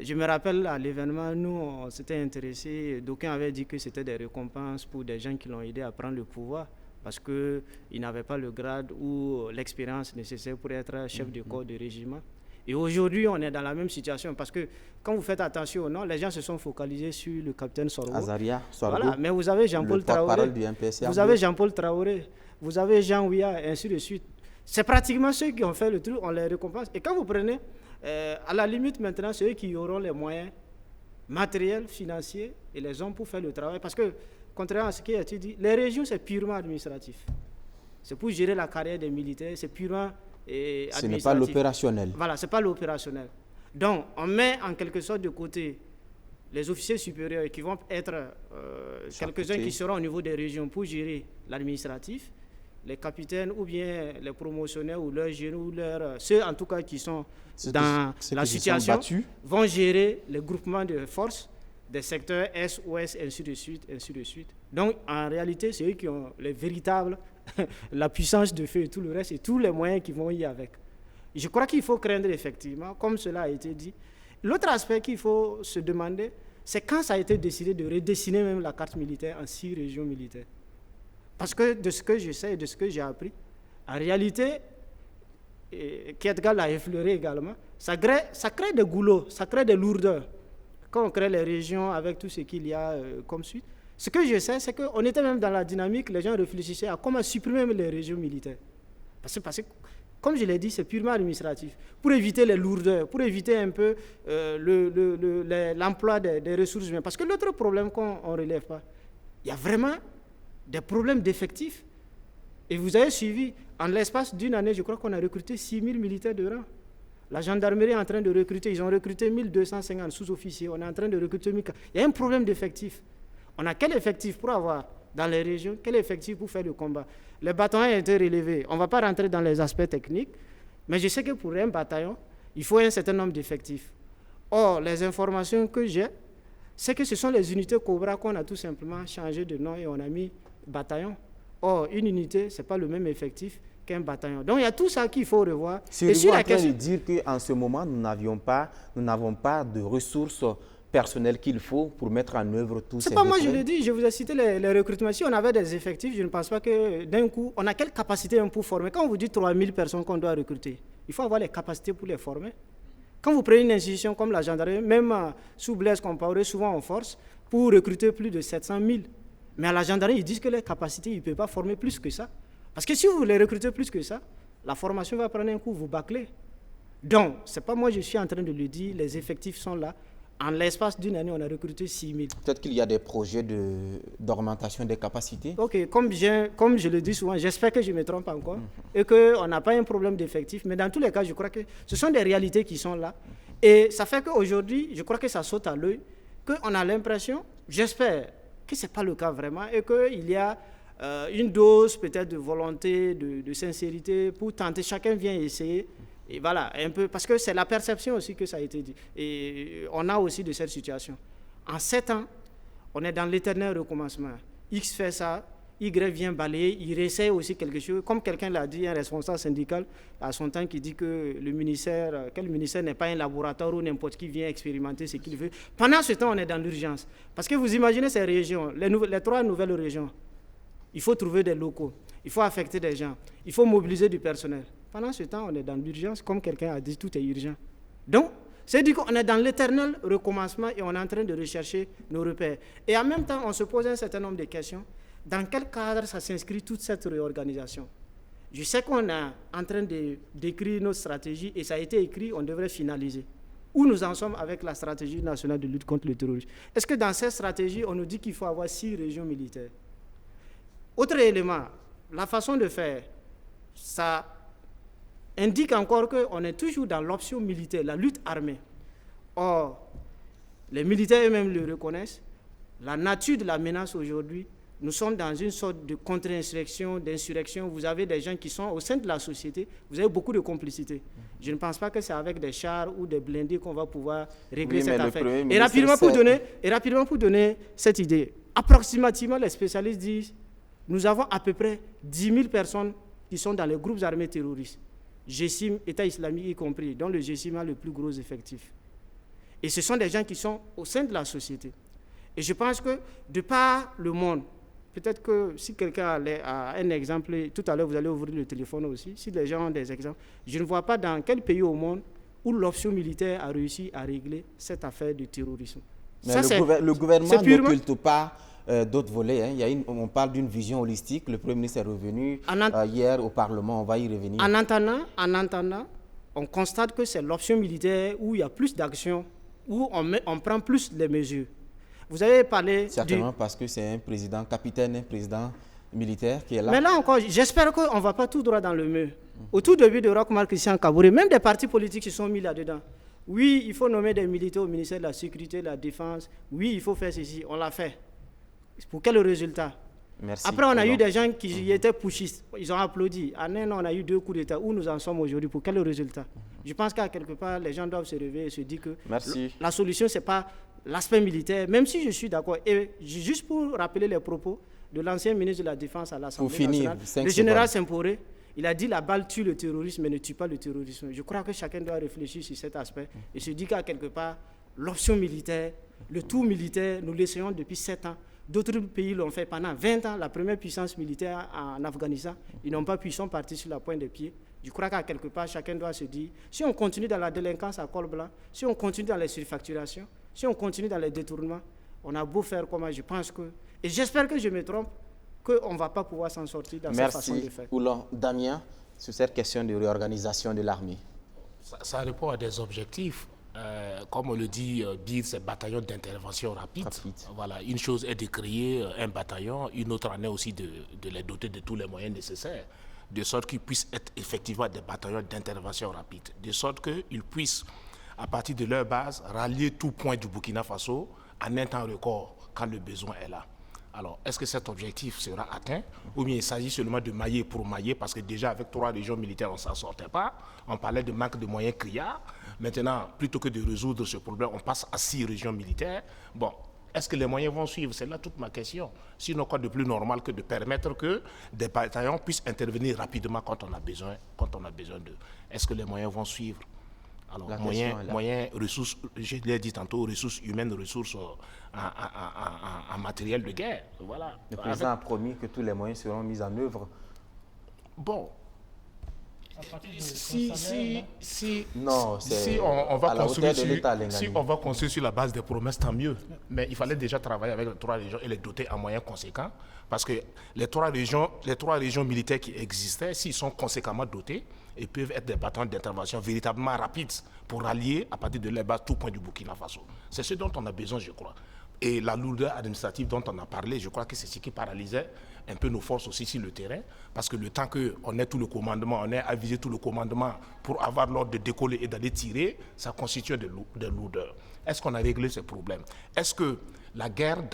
je me rappelle à l'événement, nous, on s'était intéressés, d'aucuns avaient dit que c'était des récompenses pour des gens qui l'ont aidé à prendre le pouvoir, parce qu'ils n'avaient pas le grade ou l'expérience nécessaire pour être chef de corps de régiment. Et aujourd'hui, on est dans la même situation, parce que quand vous faites attention, non, les gens se sont focalisés sur le capitaine Sorgo. Azaria, Sorgo. Voilà, mais vous avez Jean-Paul Traoré, vous avez Jean-Paul Traoré, vous avez Jean Ouya, et ainsi de suite. C'est pratiquement ceux qui ont fait le truc, on les récompense. Et quand vous prenez, à la limite maintenant, ceux qui auront les moyens matériels, financiers et les hommes pour faire le travail, parce que, contrairement à ce qui a été dit, les régions, c'est purement administratif. C'est pour gérer la carrière des militaires, c'est purement administratif. Ce n'est pas l'opérationnel. Voilà, ce n'est pas l'opérationnel. Donc, on met en quelque sorte de côté les officiers supérieurs qui vont être quelques-uns qui seront au niveau des régions pour gérer l'administratif, les capitaines ou bien les promotionnaires ou leurs jeunes ou ceux en tout cas qui sont dans la situation vont gérer les groupements de forces des secteurs Est, Ouest, ainsi de suite, ainsi de suite. Donc, en réalité, c'est eux qui ont les véritables, la puissance de feu et tout le reste et tous les moyens qui vont y avec. Je crois qu'il faut craindre effectivement, comme cela a été dit. L'autre aspect qu'il faut se demander, c'est quand ça a été décidé de redessiner même la carte militaire en 6 régions militaires. Parce que de ce que je sais et de ce que j'ai appris, en réalité, Kietgal l'a effleuré également, ça crée des goulots, ça crée des lourdeurs. Quand on crée les régions avec tout ce qu'il y a comme suite, ce que je sais, c'est qu'on était même dans la dynamique, les gens réfléchissaient à comment supprimer les régions militaires. Parce que comme je l'ai dit, c'est purement administratif. Pour éviter les lourdeurs, pour éviter un peu l'emploi des ressources humaines. Parce que l'autre problème qu'on ne relève pas, il y a vraiment des problèmes d'effectifs. Et vous avez suivi, en l'espace d'une année, je crois qu'on a recruté 6 000 militaires de rang. La gendarmerie est en train de recruter, ils ont recruté 1250 sous-officiers, on est en train de recruter 1000. Il y a un problème d'effectifs. On a quel effectif pour avoir dans les régions, quel effectif pour faire le combat? Les bataillons ont été relevés. On ne va pas rentrer dans les aspects techniques, mais je sais que pour un bataillon, il faut un certain nombre d'effectifs. Or, les informations que j'ai, c'est que ce sont les unités Cobra qu'on a tout simplement changé de nom et on a mis bataillon. Or, une unité, ce n'est pas le même effectif qu'un bataillon. Donc, il y a tout ça qu'il faut revoir. Vous en train de dire qu'en ce moment, nous n'avons pas de ressources personnelles qu'il faut pour mettre en œuvre tout ça. C'est pas moi, je le dis, je vous ai cité les recrutements. Si on avait des effectifs, je ne pense pas que d'un coup, on a quelle capacité pour former? Quand on vous dit 3000 personnes qu'on doit recruter, il faut avoir les capacités pour les former. Quand vous prenez une institution comme la gendarmerie, même sous Blaise Compaoré, souvent en force, pour recruter plus de 700 000. Mais à la gendarmerie, ils disent que les capacités, ils ne peuvent pas former plus que ça. Parce que si vous les recrutez plus que ça, la formation va prendre un coup, vous bâclez. Donc, ce n'est pas moi, je suis en train de le dire, les effectifs sont là. En l'espace d'une année, on a recruté 6 000. Peut-être qu'il y a des projets d'augmentation des capacités. Ok, comme je le dis souvent, j'espère que je ne me trompe pas encore et qu'on n'a pas un problème d'effectif. Mais dans tous les cas, je crois que ce sont des réalités qui sont là. Et ça fait qu'aujourd'hui, je crois que ça saute à l'œil, qu'on a l'impression, j'espère que ce n'est pas le cas vraiment, et qu'il y a une dose peut-être de volonté, de sincérité pour tenter, chacun vient essayer. Et voilà, un peu, parce que c'est la perception aussi que ça a été dit. Et on a aussi de cette situation. En 7 ans, on est dans l'éternel recommencement. X fait ça, Y vient balayer, il essaie aussi quelque chose. Comme quelqu'un l'a dit, un responsable syndical à son temps qui dit que le ministère n'est pas un laboratoire où n'importe qui vient expérimenter ce qu'il veut. Pendant ce temps, on est dans l'urgence. Parce que vous imaginez ces régions, les 3 nouvelles régions, il faut trouver des locaux, il faut affecter des gens, il faut mobiliser du personnel. Pendant ce temps, on est dans l'urgence, comme quelqu'un a dit, tout est urgent. Donc, c'est-à-dire qu'on est dans l'éternel recommencement et on est en train de rechercher nos repères. Et en même temps, on se pose un certain nombre de questions. Dans quel cadre ça s'inscrit toute cette réorganisation? Je sais qu'on est en train d'écrire notre stratégie et ça a été écrit, on devrait finaliser. Où nous en sommes avec la stratégie nationale de lutte contre le terrorisme? Est-ce que dans cette stratégie, on nous dit qu'il faut avoir 6 régions militaires? Autre élément, la façon de faire, ça indique encore qu'on est toujours dans l'option militaire, la lutte armée. Or, les militaires eux-mêmes le reconnaissent. La nature de la menace aujourd'hui, nous sommes dans une sorte de contre-insurrection, d'insurrection. Vous avez des gens qui sont au sein de la société, vous avez beaucoup de complicité. Je ne pense pas que c'est avec des chars ou des blindés qu'on va pouvoir régler cette affaire. Et rapidement pour donner cette idée, approximativement les spécialistes disent, nous avons à peu près 10 000 personnes qui sont dans les groupes armés terroristes. GSIM, État islamique y compris, dont le GSIM a le plus gros effectif. Et ce sont des gens qui sont au sein de la société. Et je pense que de par le monde, peut-être que si quelqu'un a un exemple, tout à l'heure vous allez ouvrir le téléphone aussi, si les gens ont des exemples, je ne vois pas dans quel pays au monde où l'option militaire a réussi à régler cette affaire du terrorisme. Mais ça, le gouvernement n'occulte pas d'autres volets. Hein. On parle d'une vision holistique. Le Premier ministre est revenu hier au Parlement. On va y revenir. En entendant, on constate que c'est l'option militaire où il y a plus d'action, où on prend plus les mesures. Vous avez parlé... Certainement parce que c'est un président capitaine, un président militaire qui est là. Mais là encore, j'espère qu'on ne va pas tout droit dans le mur. Au tout début de Roch-Marc Christian Kaboré, même des partis politiques se sont mis là-dedans. Oui, il faut nommer des militaires au ministère de la Sécurité, de la Défense. Oui, il faut faire ceci. On l'a fait. Pour quel résultat? Merci. Après, on a eu des gens qui étaient pushistes. Ils ont applaudi. En un an, on a eu 2 coups d'État. Où nous en sommes aujourd'hui? Pour quel résultat? Je pense qu'à quelque part, les gens doivent se réveiller et se dire que la solution, ce n'est pas l'aspect militaire, même si je suis d'accord. Et juste pour rappeler les propos de l'ancien ministre de la Défense à l'Assemblée nationale, le général Semporé, il a dit la balle tue le terrorisme, mais ne tue pas le terrorisme. Je crois que chacun doit réfléchir sur cet aspect et se dire qu'à quelque part, l'option militaire, le tout militaire, nous l'essayons depuis 7 ans. D'autres pays l'ont fait pendant 20 ans. La première puissance militaire en Afghanistan, ils n'ont pas pu, ils sont partis sur la pointe des pieds. Je crois qu'à quelque part, chacun doit se dire, si on continue dans la délinquance à col blanc, si on continue dans les surfacturations, si on continue dans les détournements, on a beau faire comment, je pense que, et j'espère que je me trompe, qu'on ne va pas pouvoir s'en sortir dans cette façon de faire. Merci. Oulon, Damien, sur cette question de réorganisation de l'armée. Ça répond à des objectifs. Comme on le dit, BIR, c'est bataillon d'intervention rapide. Voilà, une chose est de créer un bataillon, une autre en est aussi de les doter de tous les moyens nécessaires, de sorte qu'ils puissent être effectivement des bataillons d'intervention rapide, de sorte qu'ils puissent, à partir de leur base, rallier tout point du Burkina Faso en un temps record quand le besoin est là. Alors, est-ce que cet objectif sera atteint ou bien il s'agit seulement de mailler pour mailler parce que déjà avec 3 régions militaires, on ne s'en sortait pas. On parlait de manque de moyens criards. Maintenant, plutôt que de résoudre ce problème, on passe à 6 régions militaires. Bon, est-ce que les moyens vont suivre? C'est là toute ma question. Sinon, quoi de plus normal que de permettre que des bataillons puissent intervenir rapidement quand on a besoin d'eux? Est-ce que les moyens vont suivre? Alors, moyens, ressources, je l'ai dit tantôt, ressources humaines, ressources en matériel de guerre. Voilà. Le président a promis que tous les moyens seront mis en œuvre. Bon. Si on va construire sur la base des promesses, tant mieux. Mais il fallait déjà travailler avec les 3 régions et les doter en moyens conséquents. Parce que les 3 régions militaires qui existaient, s'ils sont conséquemment dotés, ils peuvent être des bataillons d'intervention véritablement rapides pour rallier à partir de leur base tout point du Burkina Faso. C'est ce dont on a besoin, je crois. Et la lourdeur administrative dont on a parlé, je crois que c'est ce qui paralysait un peu nos forces aussi sur le terrain, parce que le temps qu'on ait tout le commandement, on ait avisé tout le commandement pour avoir l'ordre de décoller et d'aller tirer, ça constitue de lourdeur. Est-ce qu'on a réglé ce problème? Est-ce que la guerre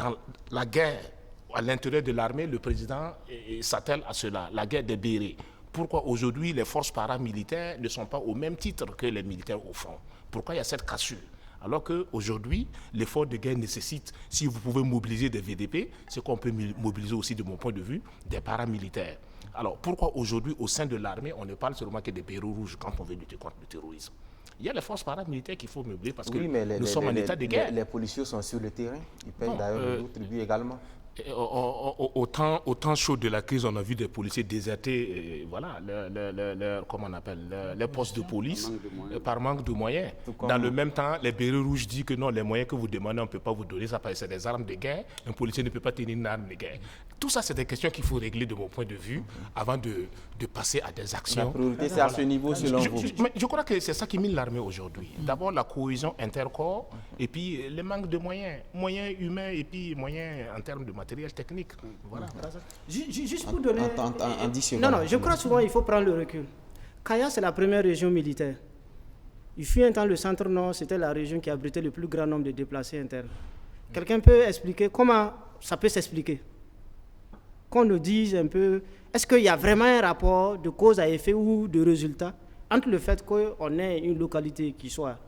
à l'intérieur de l'armée, le président s'attelle à cela, la guerre des bérets? Pourquoi aujourd'hui les forces paramilitaires ne sont pas au même titre que les militaires au front? Pourquoi il y a cette cassure? Alors qu'aujourd'hui, l'effort de guerre nécessite, si vous pouvez mobiliser des VDP, c'est qu'on peut mobiliser aussi, de mon point de vue, des paramilitaires. Alors pourquoi aujourd'hui, au sein de l'armée, on ne parle seulement que des béros rouges quand on veut lutter contre le terrorisme? Il y a les forces paramilitaires qu'il faut meubler parce que nous sommes en état de guerre. Les policiers sont sur le terrain, ils payent d'ailleurs le tribut également. Au temps chaud de la crise, on a vu des policiers déserter comment on appelle, les postes de police par manque de moyens. Dans le même temps, les bérets rouges disent que non, les moyens que vous demandez, on ne peut pas vous donner, ça parce que c'est des armes de guerre. Un policier ne peut pas tenir une arme de guerre. Tout ça, c'est des questions qu'il faut régler de mon point de vue avant de passer à des actions. La priorité, c'est à ce niveau, selon vous. Je crois que c'est ça qui mine l'armée aujourd'hui. D'abord, la cohésion intercorps et puis le manque de moyens humains et puis moyens en termes de matériel technique. Voilà. Juste pour donner... En 10 secondes. Non, je crois souvent il faut prendre le recul. Kaya, c'est la première région militaire. Il fut un temps, le centre-nord, c'était la région qui abritait le plus grand nombre de déplacés internes. Quelqu'un peut expliquer comment ça peut s'expliquer? Qu'on nous dise un peu, est-ce qu'il y a vraiment un rapport de cause à effet ou de résultat entre le fait qu'on ait une localité qui soit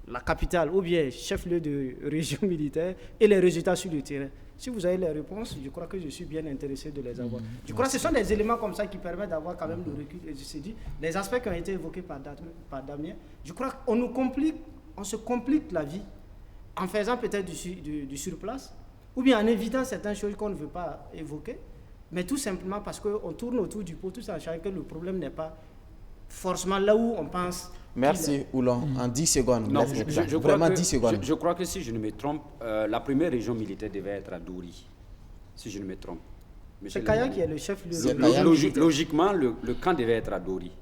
la capitale ou bien chef-lieu de région militaire et les résultats sur le terrain? Si vous avez les réponses, je crois que je suis bien intéressé de les avoir. Je crois que ce sont des éléments comme ça qui permettent d'avoir quand même le recul. Et je sais dit, les aspects qui ont été évoqués par Damien, je crois qu'on se complique la vie en faisant peut-être du surplace ou bien en évitant certaines choses qu'on ne veut pas évoquer, mais tout simplement parce qu'on tourne autour du pot, tout en sachant que le problème n'est pas forcément là où on pense. Merci, Oulon. En 10 secondes. Non, vraiment 10 secondes. Je crois que si je ne me trompe, la première région militaire devait être à Dori. Si je ne me trompe. C'est Kaya qui est le chef. Logiquement, le camp devait être à Dori.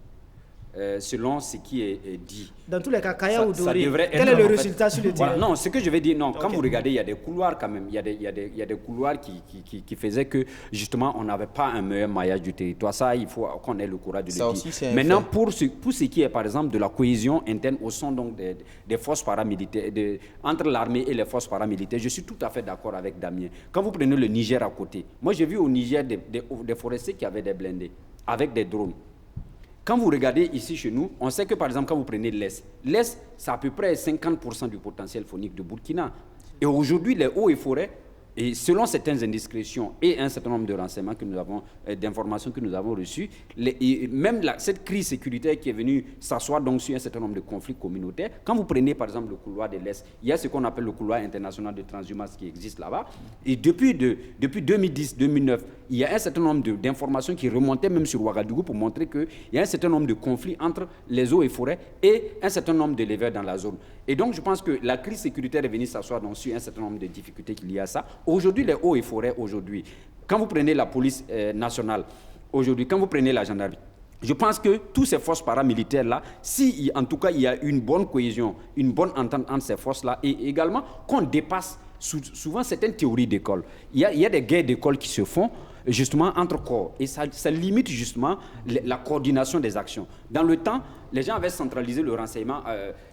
Selon ce qui est dit. Dans tous les cas, Kaya ou Dori, quel est le résultat sur le terrain? Non, ce que je vais dire, non, quand vous regardez, il y a des couloirs quand même, il y a des couloirs qui faisaient que, justement, on n'avait pas un meilleur maillage du territoire. Ça, il faut qu'on ait le courage de le dire. Maintenant, pour ce qui est, par exemple, de la cohésion interne au sein donc, des forces paramilitaires, entre l'armée et les forces paramilitaires, je suis tout à fait d'accord avec Damien. Quand vous prenez le Niger à côté, moi j'ai vu au Niger des forestiers qui avaient des blindés, avec des drones. Quand vous regardez ici chez nous, on sait que par exemple quand vous prenez l'Est, c'est à peu près 50% du potentiel faunique de Burkina. Et aujourd'hui, les hauts et forêts, et selon certaines indiscrétions et un certain nombre de renseignements que nous avons, d'informations que nous avons reçues, cette crise sécuritaire qui est venue s'asseoir donc sur un certain nombre de conflits communautaires, quand vous prenez par exemple le couloir de l'Est, il y a ce qu'on appelle le couloir international de transhumance qui existe là-bas. Et depuis 2010-2009, il y a un certain nombre d'informations qui remontaient même sur Ouagadougou pour montrer qu'il y a un certain nombre de conflits entre les eaux et forêts et un certain nombre d'éleveurs dans la zone. Et donc je pense que la crise sécuritaire est venue s'asseoir donc sur un certain nombre de difficultés liées à ça. Aujourd'hui, les hauts et forêts, aujourd'hui, quand vous prenez la police nationale, aujourd'hui, quand vous prenez la gendarmerie, je pense que toutes ces forces paramilitaires-là, si en tout cas il y a une bonne cohésion, une bonne entente entre ces forces-là, et également qu'on dépasse souvent certaines théories d'école. Il y a des guerres d'école qui se font justement entre corps, et ça limite justement la coordination des actions. Dans le temps, les gens avaient centralisé le renseignement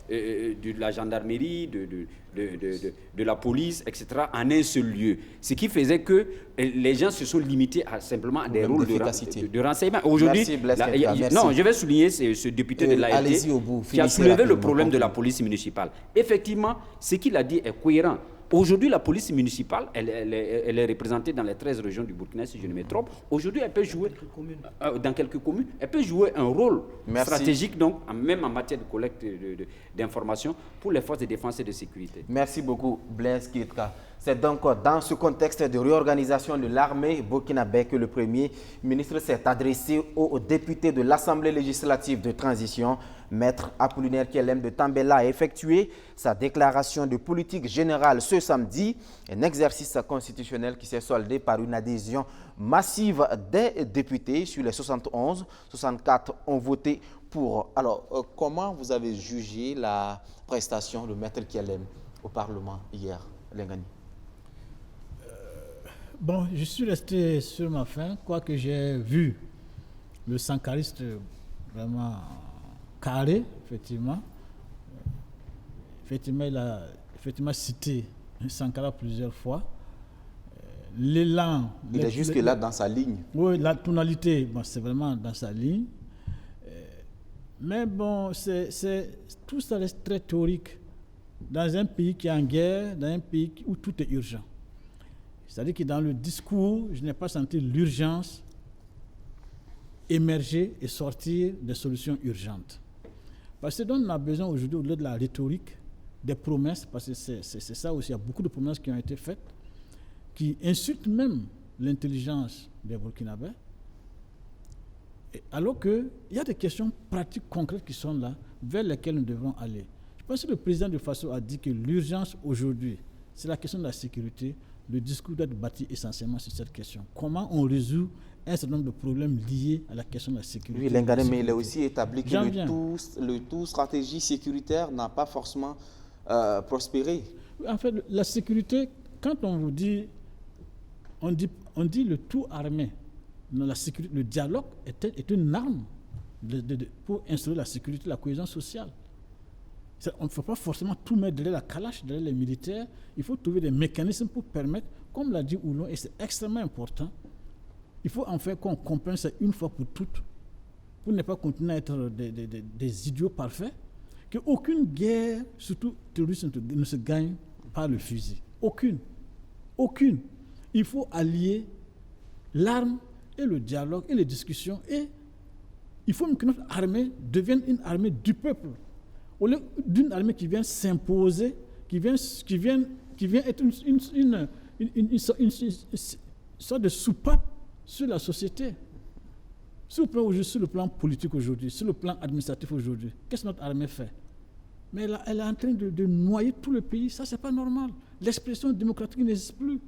de la gendarmerie, de la police, etc., en un seul lieu. Ce qui faisait que les gens se sont limités simplement à des rôles de renseignement. Aujourd'hui, non, je vais souligner ce député de l'ALT qui a soulevé le problème de la police municipale. Effectivement, ce qu'il a dit est cohérent. Aujourd'hui, la police municipale, elle est représentée dans les 13 régions du Burkina, si je ne me trompe. Aujourd'hui, elle peut jouer dans quelques communes. Elle peut jouer un rôle stratégique, donc, même en matière de collecte d'informations pour les forces de défense et de sécurité. Merci beaucoup, Blaise Kirka. C'est donc dans ce contexte de réorganisation de l'armée burkinabé que le Premier ministre s'est adressé aux députés de l'Assemblée législative de transition. Maître Apollinaire Kielem de Tambela a effectué sa déclaration de politique générale ce samedi, un exercice constitutionnel qui s'est soldé par une adhésion massive des députés. Sur les 71, 64 ont voté pour. Alors, comment vous avez jugé la prestation de Maître Kielem au Parlement hier, Lengani? Bon, je suis resté sur ma faim, quoique j'ai vu le sankariste vraiment carré, effectivement. Effectivement, il a cité Sankara plusieurs fois. L'élan... Il est jusque-là dans sa ligne. Oui, la tonalité, bon, c'est vraiment dans sa ligne. Mais bon, tout ça reste très théorique. Dans un pays qui est en guerre, dans un pays où tout est urgent. C'est-à-dire que dans le discours, je n'ai pas senti l'urgence émerger et sortir des solutions urgentes. Parce que dont on a besoin aujourd'hui, au-delà de la rhétorique, des promesses, parce que c'est ça aussi, il y a beaucoup de promesses qui ont été faites, qui insultent même l'intelligence des Burkinabés, alors qu'il y a des questions pratiques concrètes qui sont là, vers lesquelles nous devons aller. Je pense que le président de Faso a dit que l'urgence aujourd'hui, c'est la question de la sécurité. Le discours doit être bâti essentiellement sur cette question. Comment on résout un certain nombre de problèmes liés à la question de la sécurité? Oui, Lengane, mais il est aussi établi que le tout stratégie sécuritaire n'a pas forcément prospéré. En fait, la sécurité, quand on vous dit, on dit le tout armé. La sécurité, le dialogue est une arme pour instaurer la sécurité, la cohésion sociale. On ne faut pas forcément tout mettre derrière la calache, derrière les militaires. Il faut trouver des mécanismes pour permettre, comme l'a dit Oulon, et c'est extrêmement important, il faut en fait qu'on comprenne ça une fois pour toutes, pour ne pas continuer à être des idiots parfaits, qu'aucune guerre, surtout terroriste, ne se gagne par le fusil. Aucune. Aucune. Il faut allier l'arme et le dialogue et les discussions, et il faut que notre armée devienne une armée du peuple, au lieu d'une armée qui vient s'imposer, qui vient être une sorte de soupape sur la société. Sur le plan politique aujourd'hui, sur le plan administratif aujourd'hui, qu'est-ce que notre armée fait? Mais elle est en train de noyer tout le pays. Ça, c'est pas normal. L'expression démocratique n'existe plus.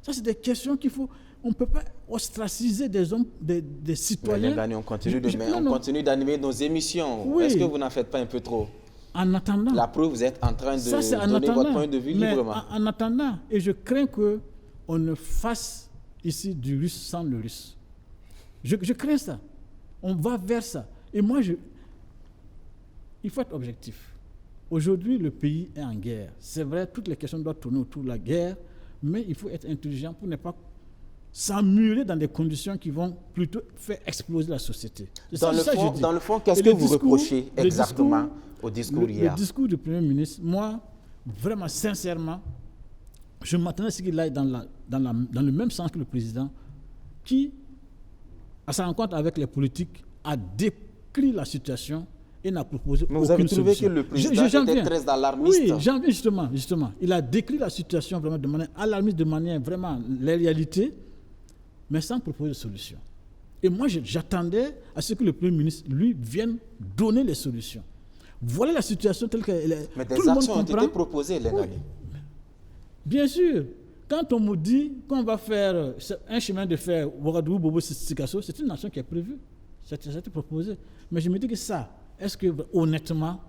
Ça, c'est des questions qu'il faut... On ne peut pas ostraciser des hommes, des citoyens. Mais on continue d'animer nos émissions. Oui. Est-ce que vous n'en faites pas un peu trop? En attendant. La preuve, vous êtes en train de donner votre point de vue librement. En attendant, et je crains qu'on ne fasse ici du russe sans le russe. Je crains ça. On va vers ça. Et moi, il faut être objectif. Aujourd'hui, le pays est en guerre. C'est vrai, toutes les questions doivent tourner autour de la guerre, mais il faut être intelligent pour ne pas s'emmurer dans des conditions qui vont plutôt faire exploser la société. Dans le fond, qu'est-ce que vous reprochez exactement au discours hier? Le discours du Premier ministre, moi, vraiment, sincèrement, je m'attendais à ce qu'il aille dans le même sens que le président, qui, à sa rencontre avec les politiques, a décrit la situation et n'a proposé aucune solution. Mais vous avez trouvé que le président était très alarmiste? Oui, j'en viens justement. Il a décrit la situation vraiment de manière alarmiste, de manière vraiment la réalité, mais sans proposer de solution. Et moi, j'attendais à ce que le Premier ministre, lui, vienne donner les solutions. Voilà la situation telle qu'elle est. Mais des actions ont été proposées, Lengane. Oui. Bien sûr. Quand on me dit qu'on va faire un chemin de fer Ouagadougou-Bobo-Sikasso, c'est une action qui est prévue. Ça a été proposé. Mais je me dis que ça, est-ce que honnêtement,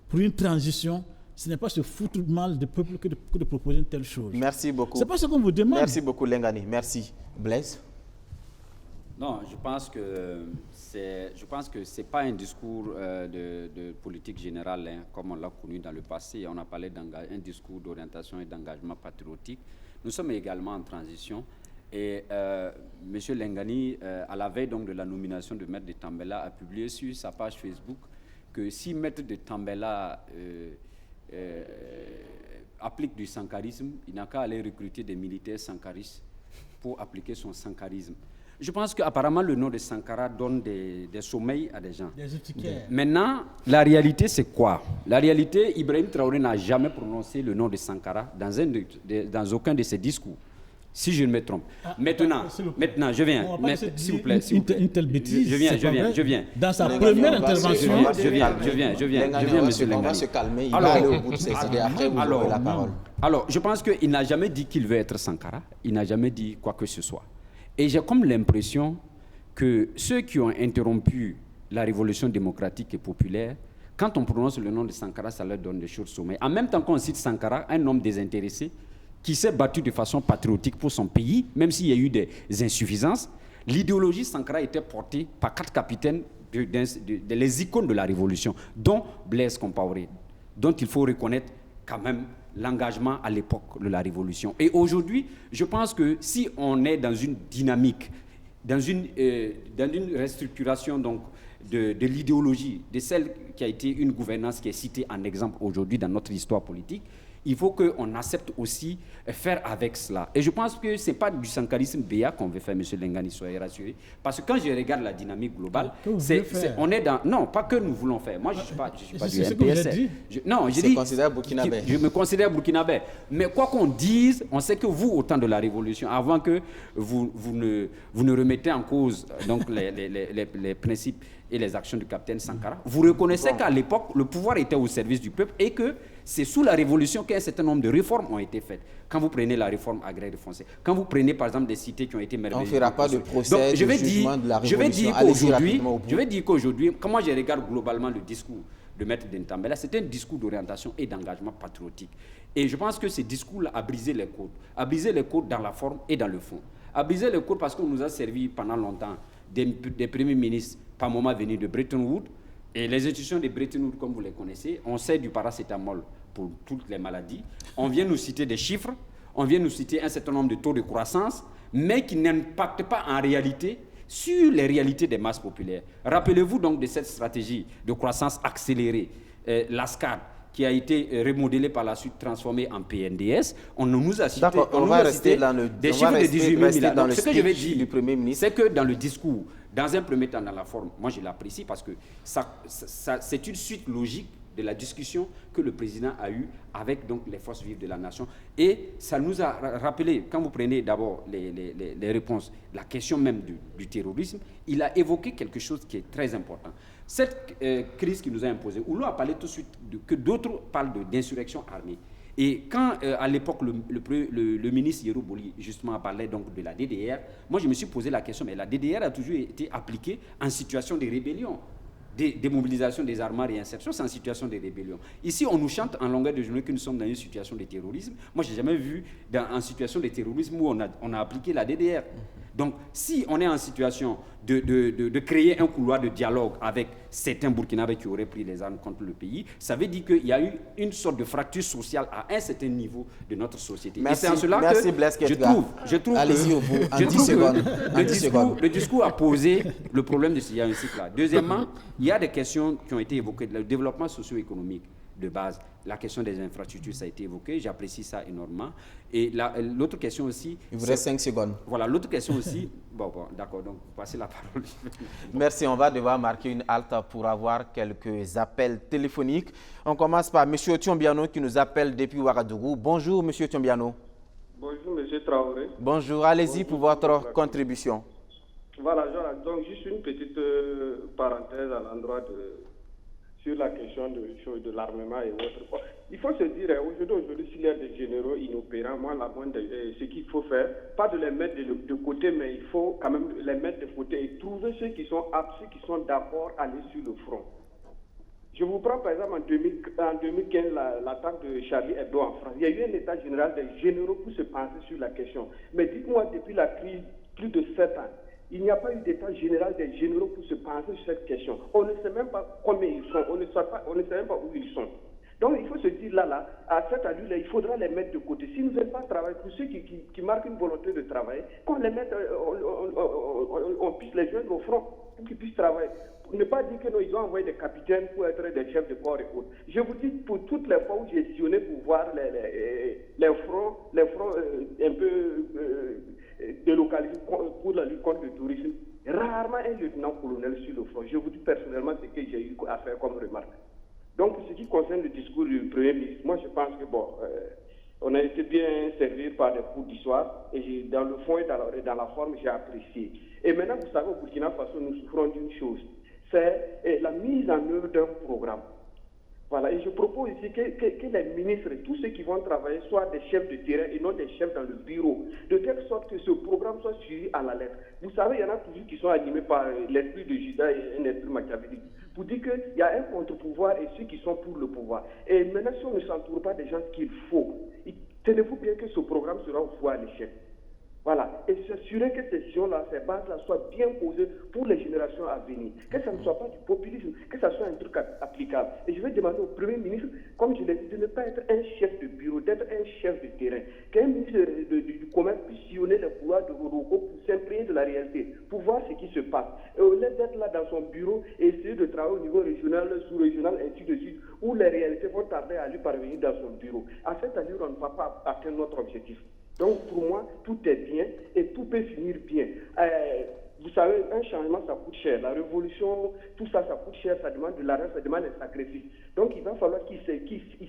pour une transition, ce n'est pas se foutre mal du peuple que de proposer une telle chose? Merci beaucoup. C'est pas ce qu'on vous demande. Merci beaucoup, Lengane. Merci. Blaise? Non, je pense que c'est pas un discours de politique générale, hein, comme on l'a connu dans le passé. On a parlé d'un discours d'orientation et d'engagement patriotique. Nous sommes également en transition. Et M. Lengane, à la veille donc, de la nomination de Maître de Tambela, a publié sur sa page Facebook que si Maître de Tambela applique du sankarisme, il n'a qu'à aller recruter des militaires sankaristes pour appliquer son sankarisme. Je pense qu'apparemment, le nom de Sankara donne des sommeils à des gens. Des étiquettes. Maintenant, la réalité, c'est quoi? La réalité, Ibrahim Traoré n'a jamais prononcé le nom de Sankara dans aucun de ses discours, si je ne me trompe. Maintenant, je viens. S'il vous plaît. Une telle bêtise. Je viens. Dans sa première intervention. Je viens, monsieur Lengane. On va se calmer. Il va aller au bout de ses idées. Après, vous aurez la parole. Alors, je pense qu'il n'a jamais dit qu'il veut être Sankara. Il n'a jamais dit quoi que ce soit. Et j'ai comme l'impression que ceux qui ont interrompu la révolution démocratique et populaire, quand on prononce le nom de Sankara, ça leur donne des choses sommeil. En même temps qu'on cite Sankara, un homme désintéressé, qui s'est battu de façon patriotique pour son pays, même s'il y a eu des insuffisances, l'idéologie Sankara était portée par 4 capitaines, les icônes de la révolution, dont Blaise Compaoré, dont il faut reconnaître quand même l'engagement à l'époque de la révolution. Et aujourd'hui, je pense que si on est dans une dynamique, dans une restructuration donc, de l'idéologie, de celle qui a été une gouvernance qui est citée en exemple aujourd'hui dans notre histoire politique, Il faut qu'on accepte aussi faire avec cela. Et je pense que ce n'est pas du sankarisme béat qu'on veut faire, M. Lengani, soyez rassurés. Parce que quand je regarde la dynamique globale, on est dans... Non, pas que nous voulons faire. Moi, je ne suis pas du MPSR. Non, je dis... Je me considère burkinabé. Mais quoi qu'on dise, on sait que vous, au temps de la Révolution, avant que vous ne remettez en cause donc, les principes et les actions du capitaine Sankara, vous reconnaissez qu'à l'époque, le pouvoir était au service du peuple et que c'est sous la Révolution qu'un certain nombre de réformes ont été faites. Quand vous prenez la réforme agraire foncière, quand vous prenez par exemple des cités qui ont été merveilleuses. On ne fera pas de procès, de jugement de la Révolution. Je vais dire qu'aujourd'hui, quand moi je regarde globalement le discours de Maître Dentambela, c'est un discours d'orientation et d'engagement patriotique. Et je pense que ce discours-là a brisé les codes dans la forme et dans le fond. A brisé les codes parce qu'on nous a servi pendant longtemps des premiers ministres, par moment venus de Bretton Woods, et les institutions de Bretton Woods, comme vous les connaissez, on sait du paracétamol pour toutes les maladies. On vient nous citer des chiffres, on vient nous citer un certain nombre de taux de croissance, mais qui n'impactent pas en réalité sur les réalités des masses populaires. Rappelez-vous donc de cette stratégie de croissance accélérée, l'ASCAD, qui a été remodelée par la suite, transformée en PNDS. On nous a cité, on va rester dans le, des chiffres de 18 000 milliards. Donc, ce que je vais dire, du Premier ministre, c'est que dans le discours, dans un premier temps, dans la forme, moi je l'apprécie parce que c'est une suite logique de la discussion que le président a eue avec donc, les forces vives de la nation. Et ça nous a rappelé, quand vous prenez d'abord les réponses, la question même du terrorisme, il a évoqué quelque chose qui est très important. Cette crise qui nous a imposé, Oulou a parlé tout de suite que d'autres parlent d'insurrection armée. Et quand, à l'époque, le ministre Yero Boli, justement, parlait donc de la DDR, moi, je me suis posé la question, mais la DDR a toujours été appliquée en situation de rébellion. Démobilisation des armes et insertion, c'est en situation de rébellion. Ici, on nous chante en longueur de journée que nous sommes dans une situation de terrorisme. Moi, je n'ai jamais vu en situation de terrorisme où on a appliqué la DDR. Donc, si on est en situation de créer un couloir de dialogue avec certains Burkinabés qui auraient pris les armes contre le pays, ça veut dire qu'il y a eu une sorte de fracture sociale à un certain niveau de notre société. Merci, et c'est en cela que je trouve allez-y au bout, en 10 secondes. Le discours a posé le problème de ce cycle-là. Deuxièmement, il y a des questions qui ont été évoquées, le développement socio-économique de base, la question des infrastructures, ça a été évoqué, j'apprécie ça énormément. Et l'autre question aussi... Il vous reste 5 secondes. Voilà, l'autre question aussi... Bon, d'accord, donc vous passez la parole. Merci, on va devoir marquer une halte pour avoir quelques appels téléphoniques. On commence par M. Thiombiano qui nous appelle depuis Ouagadougou. Bonjour, M. Thiombiano. Bonjour, M. Traoré. Bonjour, allez-y pour votre contribution. Voilà, donc juste une petite parenthèse à l'endroit sur la question de l'armement et autres. Il faut se dire, aujourd'hui, s'il y a des généraux inopérants, moi, ce qu'il faut faire, pas de les mettre de côté, mais il faut quand même les mettre de côté et trouver ceux qui sont aptes, ceux qui sont d'accord à aller sur le front. Je vous prends par exemple en 2015 l'attaque de Charlie Hebdo en France. Il y a eu un état général des généraux pour se pencher sur la question. Mais dites-moi, depuis la crise, plus de 7 ans, il n'y a pas eu d'état général des généraux pour se pencher sur cette question. On ne sait même pas combien ils sont, on ne sait même pas où ils sont. Donc il faut se dire là, à cette allure-là, il faudra les mettre de côté. S'ils ne veulent pas travailler, pour ceux qui marquent une volonté de travailler, qu'on les mette, on puisse les joindre au front pour qu'ils puissent travailler. Pour ne pas dire que non, ils ont envoyé des capitaines pour être des chefs de corps et autres. Je vous dis, pour toutes les fois où j'ai sillonné pour voir les fronts un peu délocalisés pour la lutte contre le tourisme, rarement un lieutenant-colonel sur le front. Je vous dis personnellement ce que j'ai eu à faire comme remarque. Donc, pour ce qui concerne le discours du Premier ministre, moi je pense que on a été bien servi par des cours d'histoire et dans le fond et dans la forme, j'ai apprécié. Et maintenant, vous savez, au Burkina Faso, nous souffrons d'une chose, c'est la mise en œuvre d'un programme. Voilà, et je propose ici que les ministres, tous ceux qui vont travailler, soient des chefs de terrain et non des chefs dans le bureau, de telle sorte que ce programme soit suivi à la lettre. Vous savez, il y en a toujours qui sont animés par l'esprit de Judas et un esprit machiavélique, pour dire qu'il y a un contre-pouvoir et ceux qui sont pour le pouvoir. Et maintenant, si on ne s'entoure pas des gens qu'il faut, tenez-vous bien que ce programme sera au foie à l'échec. Voilà, et s'assurer que ces sillons-là, ces bases-là soient bien posées pour les générations à venir. Que ça ne soit pas du populisme, que ça soit un truc applicable. Et je vais demander au Premier ministre, comme je l'ai dit, de ne pas être un chef de bureau, d'être un chef de terrain. Qu'un ministre du commerce puisse sillonner les couloirs de Rodoko pour s'imprégner de la réalité, pour voir ce qui se passe. Et au lieu d'être là dans son bureau et essayer de travailler au niveau régional, sous-régional, ainsi de suite, où les réalités vont tarder à lui parvenir dans son bureau. À cette allure, on ne va pas atteindre notre objectif. Donc pour moi, tout est bien et tout peut finir bien. Vous savez, un changement, ça coûte cher. La révolution, tout ça, ça coûte cher, ça demande de l'argent, ça demande des sacrifices. Donc il va falloir qu'il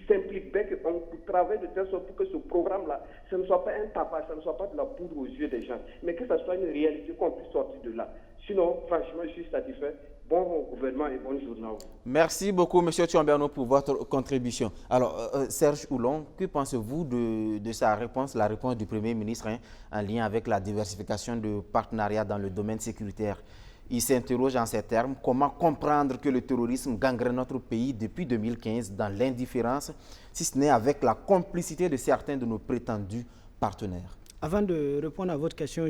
s'implique bien, qu'on travaille de telle sorte pour que ce programme-là, ce ne soit pas un tapage, ce ne soit pas de la poudre aux yeux des gens, mais que ça soit une réalité qu'on puisse sortir de là. Sinon, franchement, je suis satisfait. Bon gouvernement et bonne journée à vous. Merci beaucoup, M. Tchouambiano, pour votre contribution. Alors, Serge Oulon, que pensez-vous de sa réponse, la réponse du Premier ministre en lien avec la diversification de partenariats dans le domaine sécuritaire? Il s'interroge en ces termes, comment comprendre que le terrorisme gangrène notre pays depuis 2015 dans l'indifférence, si ce n'est avec la complicité de certains de nos prétendus partenaires? Avant de répondre à votre question,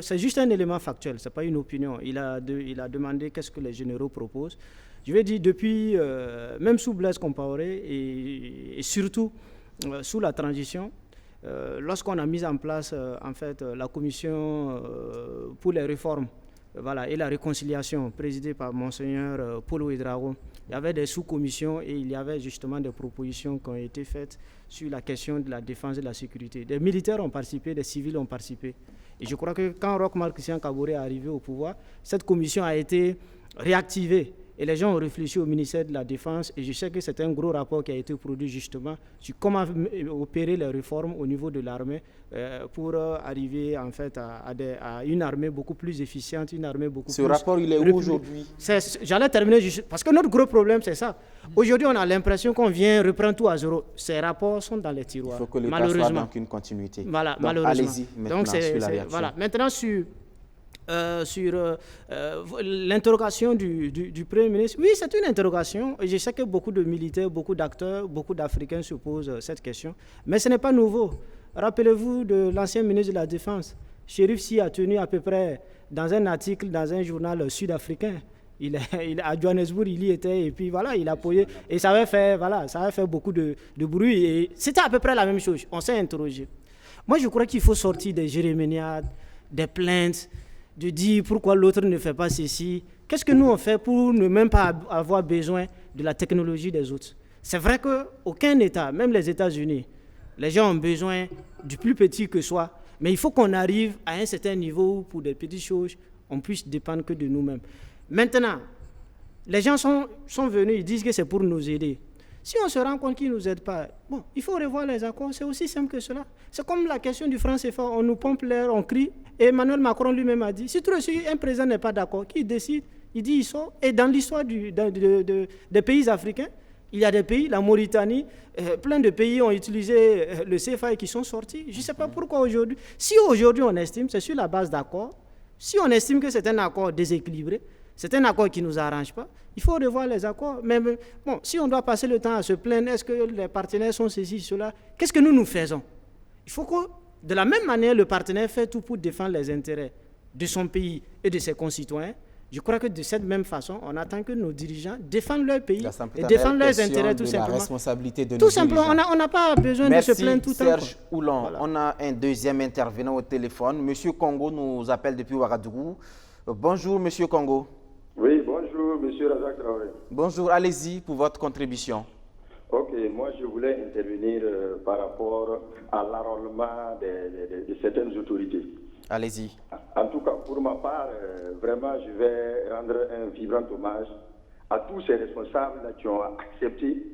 c'est juste un élément factuel, ce n'est pas une opinion. Il a demandé qu'est-ce que les généraux proposent. Je vais dire, depuis, même sous Blaise Compaoré et surtout sous la transition, lorsqu'on a mis en place en fait, la commission pour les réformes et la réconciliation présidée par Monseigneur Polo Ouédraogo, il y avait des sous-commissions et il y avait justement des propositions qui ont été faites sur la question de la défense et de la sécurité. Des militaires ont participé, des civils ont participé. Et je crois que quand Roch-Marc Christian Kaboré est arrivé au pouvoir, cette commission a été réactivée. Et les gens ont réfléchi au ministère de la Défense. Et je sais que c'est un gros rapport qui a été produit justement sur comment opérer les réformes au niveau de l'armée pour arriver en fait à une armée beaucoup plus efficiente, une armée beaucoup plus... Ce rapport, il est où aujourd'hui? J'allais terminer parce que notre gros problème, c'est ça. Aujourd'hui, on a l'impression qu'on vient reprendre tout à zéro. Ces rapports sont dans les tiroirs. Il faut que l'État soit dans une continuité. Voilà, donc, malheureusement. Allez-y maintenant sur la réaction. Voilà. Maintenant, sur l'interrogation du Premier ministre. Oui, c'est une interrogation. Et je sais que beaucoup de militaires, beaucoup d'acteurs, beaucoup d'Africains se posent cette question. Mais ce n'est pas nouveau. Rappelez-vous de l'ancien ministre de la Défense. Chérif Sy a tenu à peu près dans un article dans un journal sud-africain. À Johannesburg, il y était et puis voilà, il a posé. Et ça avait fait beaucoup de bruit. Et c'était à peu près la même chose. On s'est interrogé. Moi, je crois qu'il faut sortir des jérémiades, des plaintes, de dire pourquoi l'autre ne fait pas ceci. Qu'est-ce que nous on fait pour ne même pas avoir besoin de la technologie des autres? C'est vrai qu'aucun État, même les États-Unis, les gens ont besoin du plus petit que soit, mais il faut qu'on arrive à un certain niveau où pour des petites choses, on puisse dépendre que de nous-mêmes. Maintenant, les gens sont venus, ils disent que c'est pour nous aider. Si on se rend compte qu'ils ne nous aident pas, bon, il faut revoir les accords, c'est aussi simple que cela. C'est comme la question du franc CFA, on nous pompe l'air, on crie, et Emmanuel Macron lui-même a dit, si un président n'est pas d'accord, qui décide, il dit il sort. Et dans l'histoire des pays africains, il y a des pays, la Mauritanie, plein de pays ont utilisé le CFA et qui sont sortis. Je ne sais pas pourquoi aujourd'hui. Si aujourd'hui on estime, c'est sur la base d'accords, si on estime que c'est un accord déséquilibré, c'est un accord qui ne nous arrange pas, il faut revoir les accords. Mais bon, si on doit passer le temps à se plaindre, est-ce que les partenaires sont ceci, cela? Qu'est-ce que nous faisons? Il faut que, de la même manière, le partenaire fait tout pour défendre les intérêts de son pays et de ses concitoyens. Je crois que de cette même façon, on attend que nos dirigeants défendent leur pays et défendent leurs intérêts tout simplement. La responsabilité de tout simplement, on n'a pas besoin de se plaindre tout le temps. Merci Serge Oulon. Voilà. On a un deuxième intervenant au téléphone. Monsieur Congo nous appelle depuis Ouagadougou. Bonjour Monsieur Congo. Oui, bonjour Monsieur Razak Traoré. Bonjour, allez-y pour votre contribution. Ok, moi je voulais intervenir par rapport à l'enrôlement de certaines autorités. Allez-y. En tout cas, pour ma part, vraiment, je vais rendre un vibrant hommage à tous ces responsables qui ont accepté,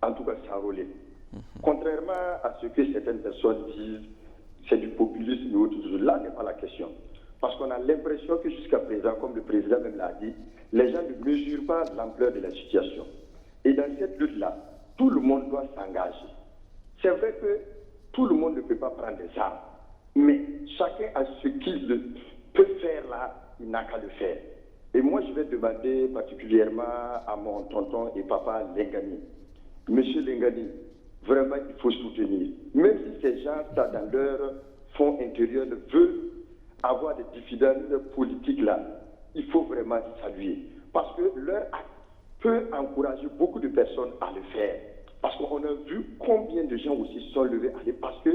en tout cas, s'enrôler. Contrairement à ce que certaines personnes disent, c'est du populisme ou autre chose. Là n'est pas la question. Parce qu'on a l'impression que jusqu'à présent, comme le président même l'a dit, les gens ne mesurent pas l'ampleur de la situation. Et dans cette lutte-là, tout le monde doit s'engager. C'est vrai que tout le monde ne peut pas prendre des armes. Mais chacun a ce qu'il peut faire là, il n'a qu'à le faire. Et moi, je vais demander particulièrement à mon tonton et papa Lengani. Monsieur Lengani, vraiment, il faut soutenir. Même si ces gens, dans leur fond intérieur, veulent avoir des dividendes politiques là, il faut vraiment saluer. Parce que leur acte peut encourager beaucoup de personnes à le faire. Parce qu'on a vu combien de gens aussi sont levés à aller parce que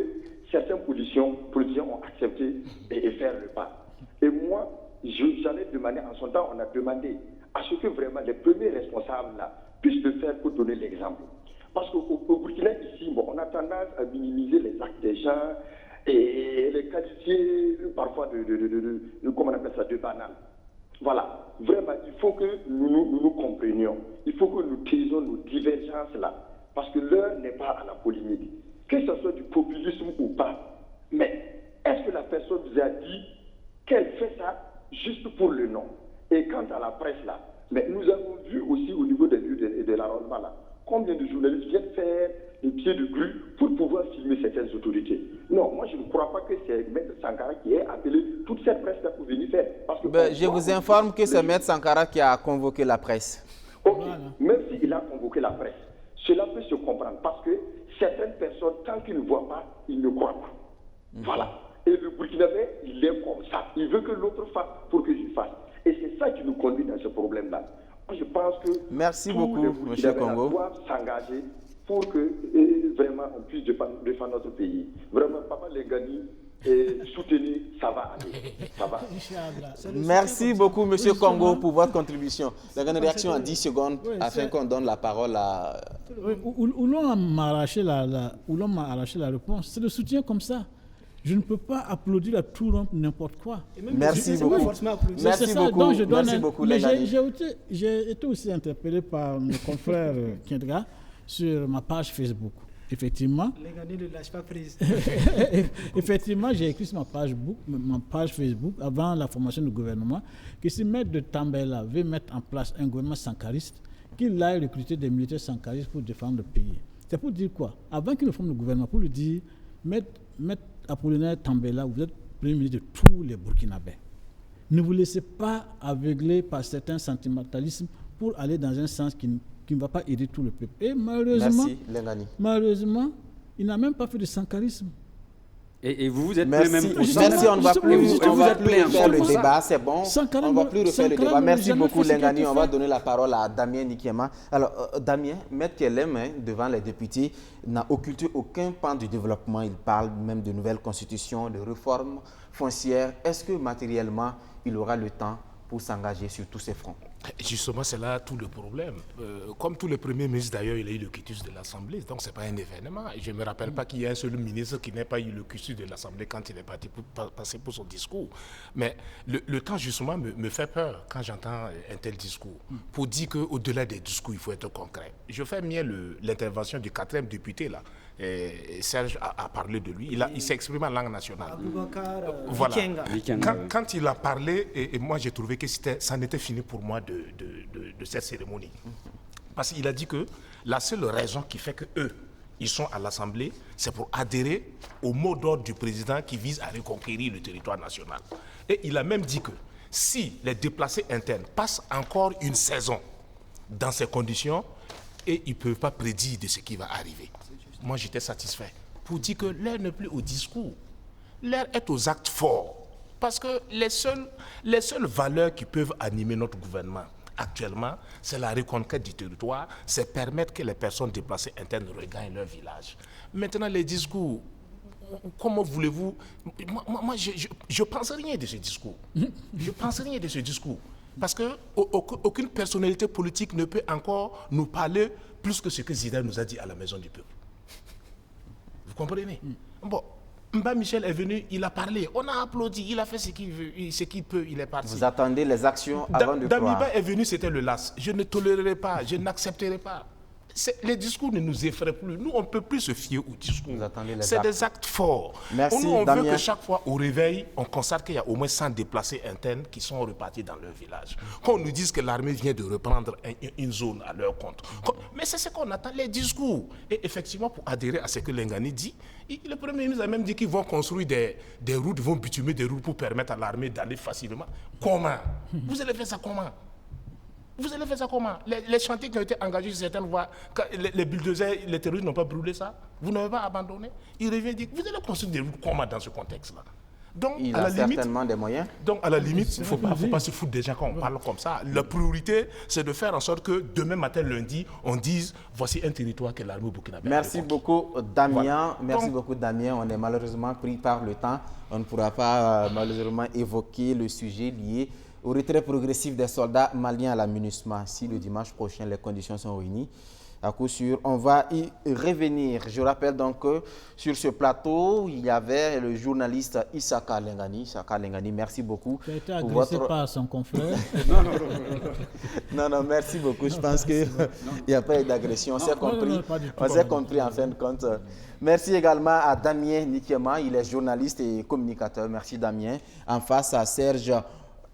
certains politiciens ont accepté et faire le pas. Et moi, j'allais demander, en son temps, on a demandé à ce que vraiment les premiers responsables là puisse le faire pour donner l'exemple. Parce qu'au Burkina, ici, bon, on a tendance à minimiser les actes des gens et les qualifier parfois comment on appelle ça, de banal. Voilà, vraiment, il faut que nous comprenions. Il faut que nous taisons nos divergences là. Parce que l'heure n'est pas à la polémique. Que ce soit du populisme ou pas. Mais est-ce que la personne vous a dit qu'elle fait ça juste pour le nom? Et quant à la presse là, mais nous avons vu aussi au niveau des lieux de l'arrondissement là, combien de journalistes viennent faire les pieds de grue pour pouvoir filmer certaines autorités. Non, moi je ne crois pas que c'est Maître Sankara qui ait appelé toute cette presse-là pour venir faire. Parce que Je vous informe que c'est Maître Sankara qui a convoqué la presse. Ok, même s'il a convoqué la presse, cela peut se comprendre parce que certaines personnes, tant qu'ils ne voient pas, ils ne croient pas. Voilà. Et le Burkinabé, il est comme ça. Il veut que l'autre fasse pour que je fasse. Et c'est ça qui nous conduit dans ce problème-là. Moi, je pense que merci tous beaucoup, les M. Congo. doivent s'engager pour que vraiment on puisse défendre notre pays. Vraiment, Papa Lengani, soutenir, ça va aller. Ça va. Merci beaucoup, M. Congo, pour votre contribution. Une réaction en 10 secondes afin qu'on donne la parole à... Où l'on m'a arraché la réponse, c'est le soutien comme ça. Je ne peux pas applaudir à tout rompre n'importe quoi. Merci beaucoup. Merci beaucoup. Merci beaucoup, j'ai été aussi interpellé par mes confrères Kendra sur ma page Facebook. Effectivement. Lengani ne lâche pas prise. Effectivement, j'ai écrit sur ma page Facebook, avant la formation du gouvernement, que si Maître de Tambela veut mettre en place un gouvernement sankariste, qu'il aille recruter des militaires sankaristes pour défendre le pays. C'est pour dire quoi? Avant qu'il ne forme le gouvernement, pour lui dire, Maître Apollinaire Tambela, vous êtes premier ministre de tous les Burkinabés. Ne vous laissez pas aveugler par certains sentimentalismes pour aller dans un sens qui ne va pas aider tout le peuple. Et malheureusement, il n'a même pas fait de sankarisme. Et vous êtes merci, même pour ça. merci, on ne va plus refaire le débat, c'est bon. On ne va plus refaire le débat. Merci beaucoup, Lengani. On va donner la parole à Damien Nikiema. Alors, Damien, Maître Kellem, devant les députés, n'a occulté aucun pan du développement. Il parle même de nouvelles constitutions, de réformes foncières. Est-ce que matériellement, il aura le temps pour s'engager sur tous ces fronts? Justement, c'est là tout le problème. Comme tous les premiers ministres, d'ailleurs, il a eu le quitus de l'Assemblée, donc ce n'est pas un événement. Je ne me rappelle pas qu'il y ait un seul ministre qui n'ait pas eu le quitus de l'Assemblée quand il est parti passer pour son discours. Mais le temps, justement, me fait peur quand j'entends un tel discours. Pour dire qu'au-delà des discours, il faut être concret. Je fais bien l'intervention du 4e député, là. Et Serge a parlé de lui. Il s'est exprimé en langue nationale. Voilà. Quand il a parlé, et moi j'ai trouvé que ça n'était fini pour moi de cette cérémonie. Parce qu'il a dit que la seule raison qui fait qu'eux, ils sont à l'Assemblée, c'est pour adhérer au mot d'ordre du président qui vise à reconquérir le territoire national. Et il a même dit que si les déplacés internes passent encore une saison dans ces conditions, et ils ne peuvent pas prédire de ce qui va arriver. Moi, j'étais satisfait pour dire que l'heure n'est plus au discours. L'heure est aux actes forts. Parce que les seules valeurs qui peuvent animer notre gouvernement actuellement, c'est la reconquête du territoire, c'est permettre que les personnes déplacées internes regagnent leur village. Maintenant, les discours, comment voulez-vous... Moi, je ne pense rien de ce discours. Je ne pense rien de ce discours. Parce qu'aucune personnalité politique ne peut encore nous parler plus que ce que Zidane nous a dit à la Maison du Peuple. Vous comprenez? Bon, Mba Michel est venu, il a parlé, on a applaudi, il a fait ce qu'il veut, ce qu'il peut, il est parti. Vous attendez les actions avant de croire. Damiba est venu, c'était le las. Je ne tolérerai pas, je n'accepterai pas. Les discours ne nous effraient plus. Nous, on ne peut plus se fier aux discours. C'est des actes forts. Merci, nous, on Damien. veut que chaque fois, au réveil, on constate qu'il y a au moins 100 déplacés internes qui sont repartis dans leur village. Qu'on nous dise que l'armée vient de reprendre une zone à leur compte. Mais c'est ce qu'on attend, les discours. Et effectivement, pour adhérer à ce que Lengani dit, le Premier ministre a même dit qu'ils vont construire des routes, vont bitumer des routes pour permettre à l'armée d'aller facilement. Comment? Vous allez faire ça comment? Vous allez faire ça comment? Les chantiers qui ont été engagés sur certaines voies, les bulldozers, les terroristes n'ont pas brûlé ça? Vous n'avez pas abandonné? Il revient dire, vous allez construire des routes comment dans ce contexte-là? Donc, il a certainement des moyens. Donc, à la limite, il ne faut pas se foutre des gens quand on parle comme ça. La priorité, c'est de faire en sorte que demain matin, lundi, on dise, voici un territoire que l'armée burkinabé. Merci beaucoup, Damien. Voilà. Merci beaucoup, Damien. On est malheureusement pris par le temps. On ne pourra pas malheureusement évoquer le sujet lié au retrait progressif des soldats maliens à la MINUSMA. Si le dimanche prochain, les conditions sont réunies, à coup sûr, on va y revenir. Je rappelle donc que sur ce plateau, il y avait le journaliste Issaka Lengani. Issaka Lengani, merci beaucoup. Tu as été agressé par son confrère. Non, merci beaucoup. Je pense qu'il n'y a pas eu d'agression. On s'est compris. On s'est compris en fin de compte. Merci également à Damien Nikiema. Il est journaliste et communicateur. Merci Damien. En face à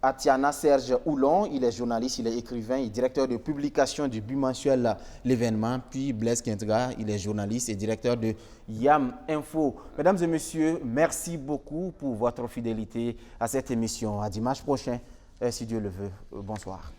Atiana Serge Oulon, il est journaliste, il est écrivain et directeur de publication du bimensuel L'événement. Puis Blaise Kintga, il est journaliste et directeur de YAM Info. Mesdames et messieurs, merci beaucoup pour votre fidélité à cette émission. À dimanche prochain, si Dieu le veut. Bonsoir.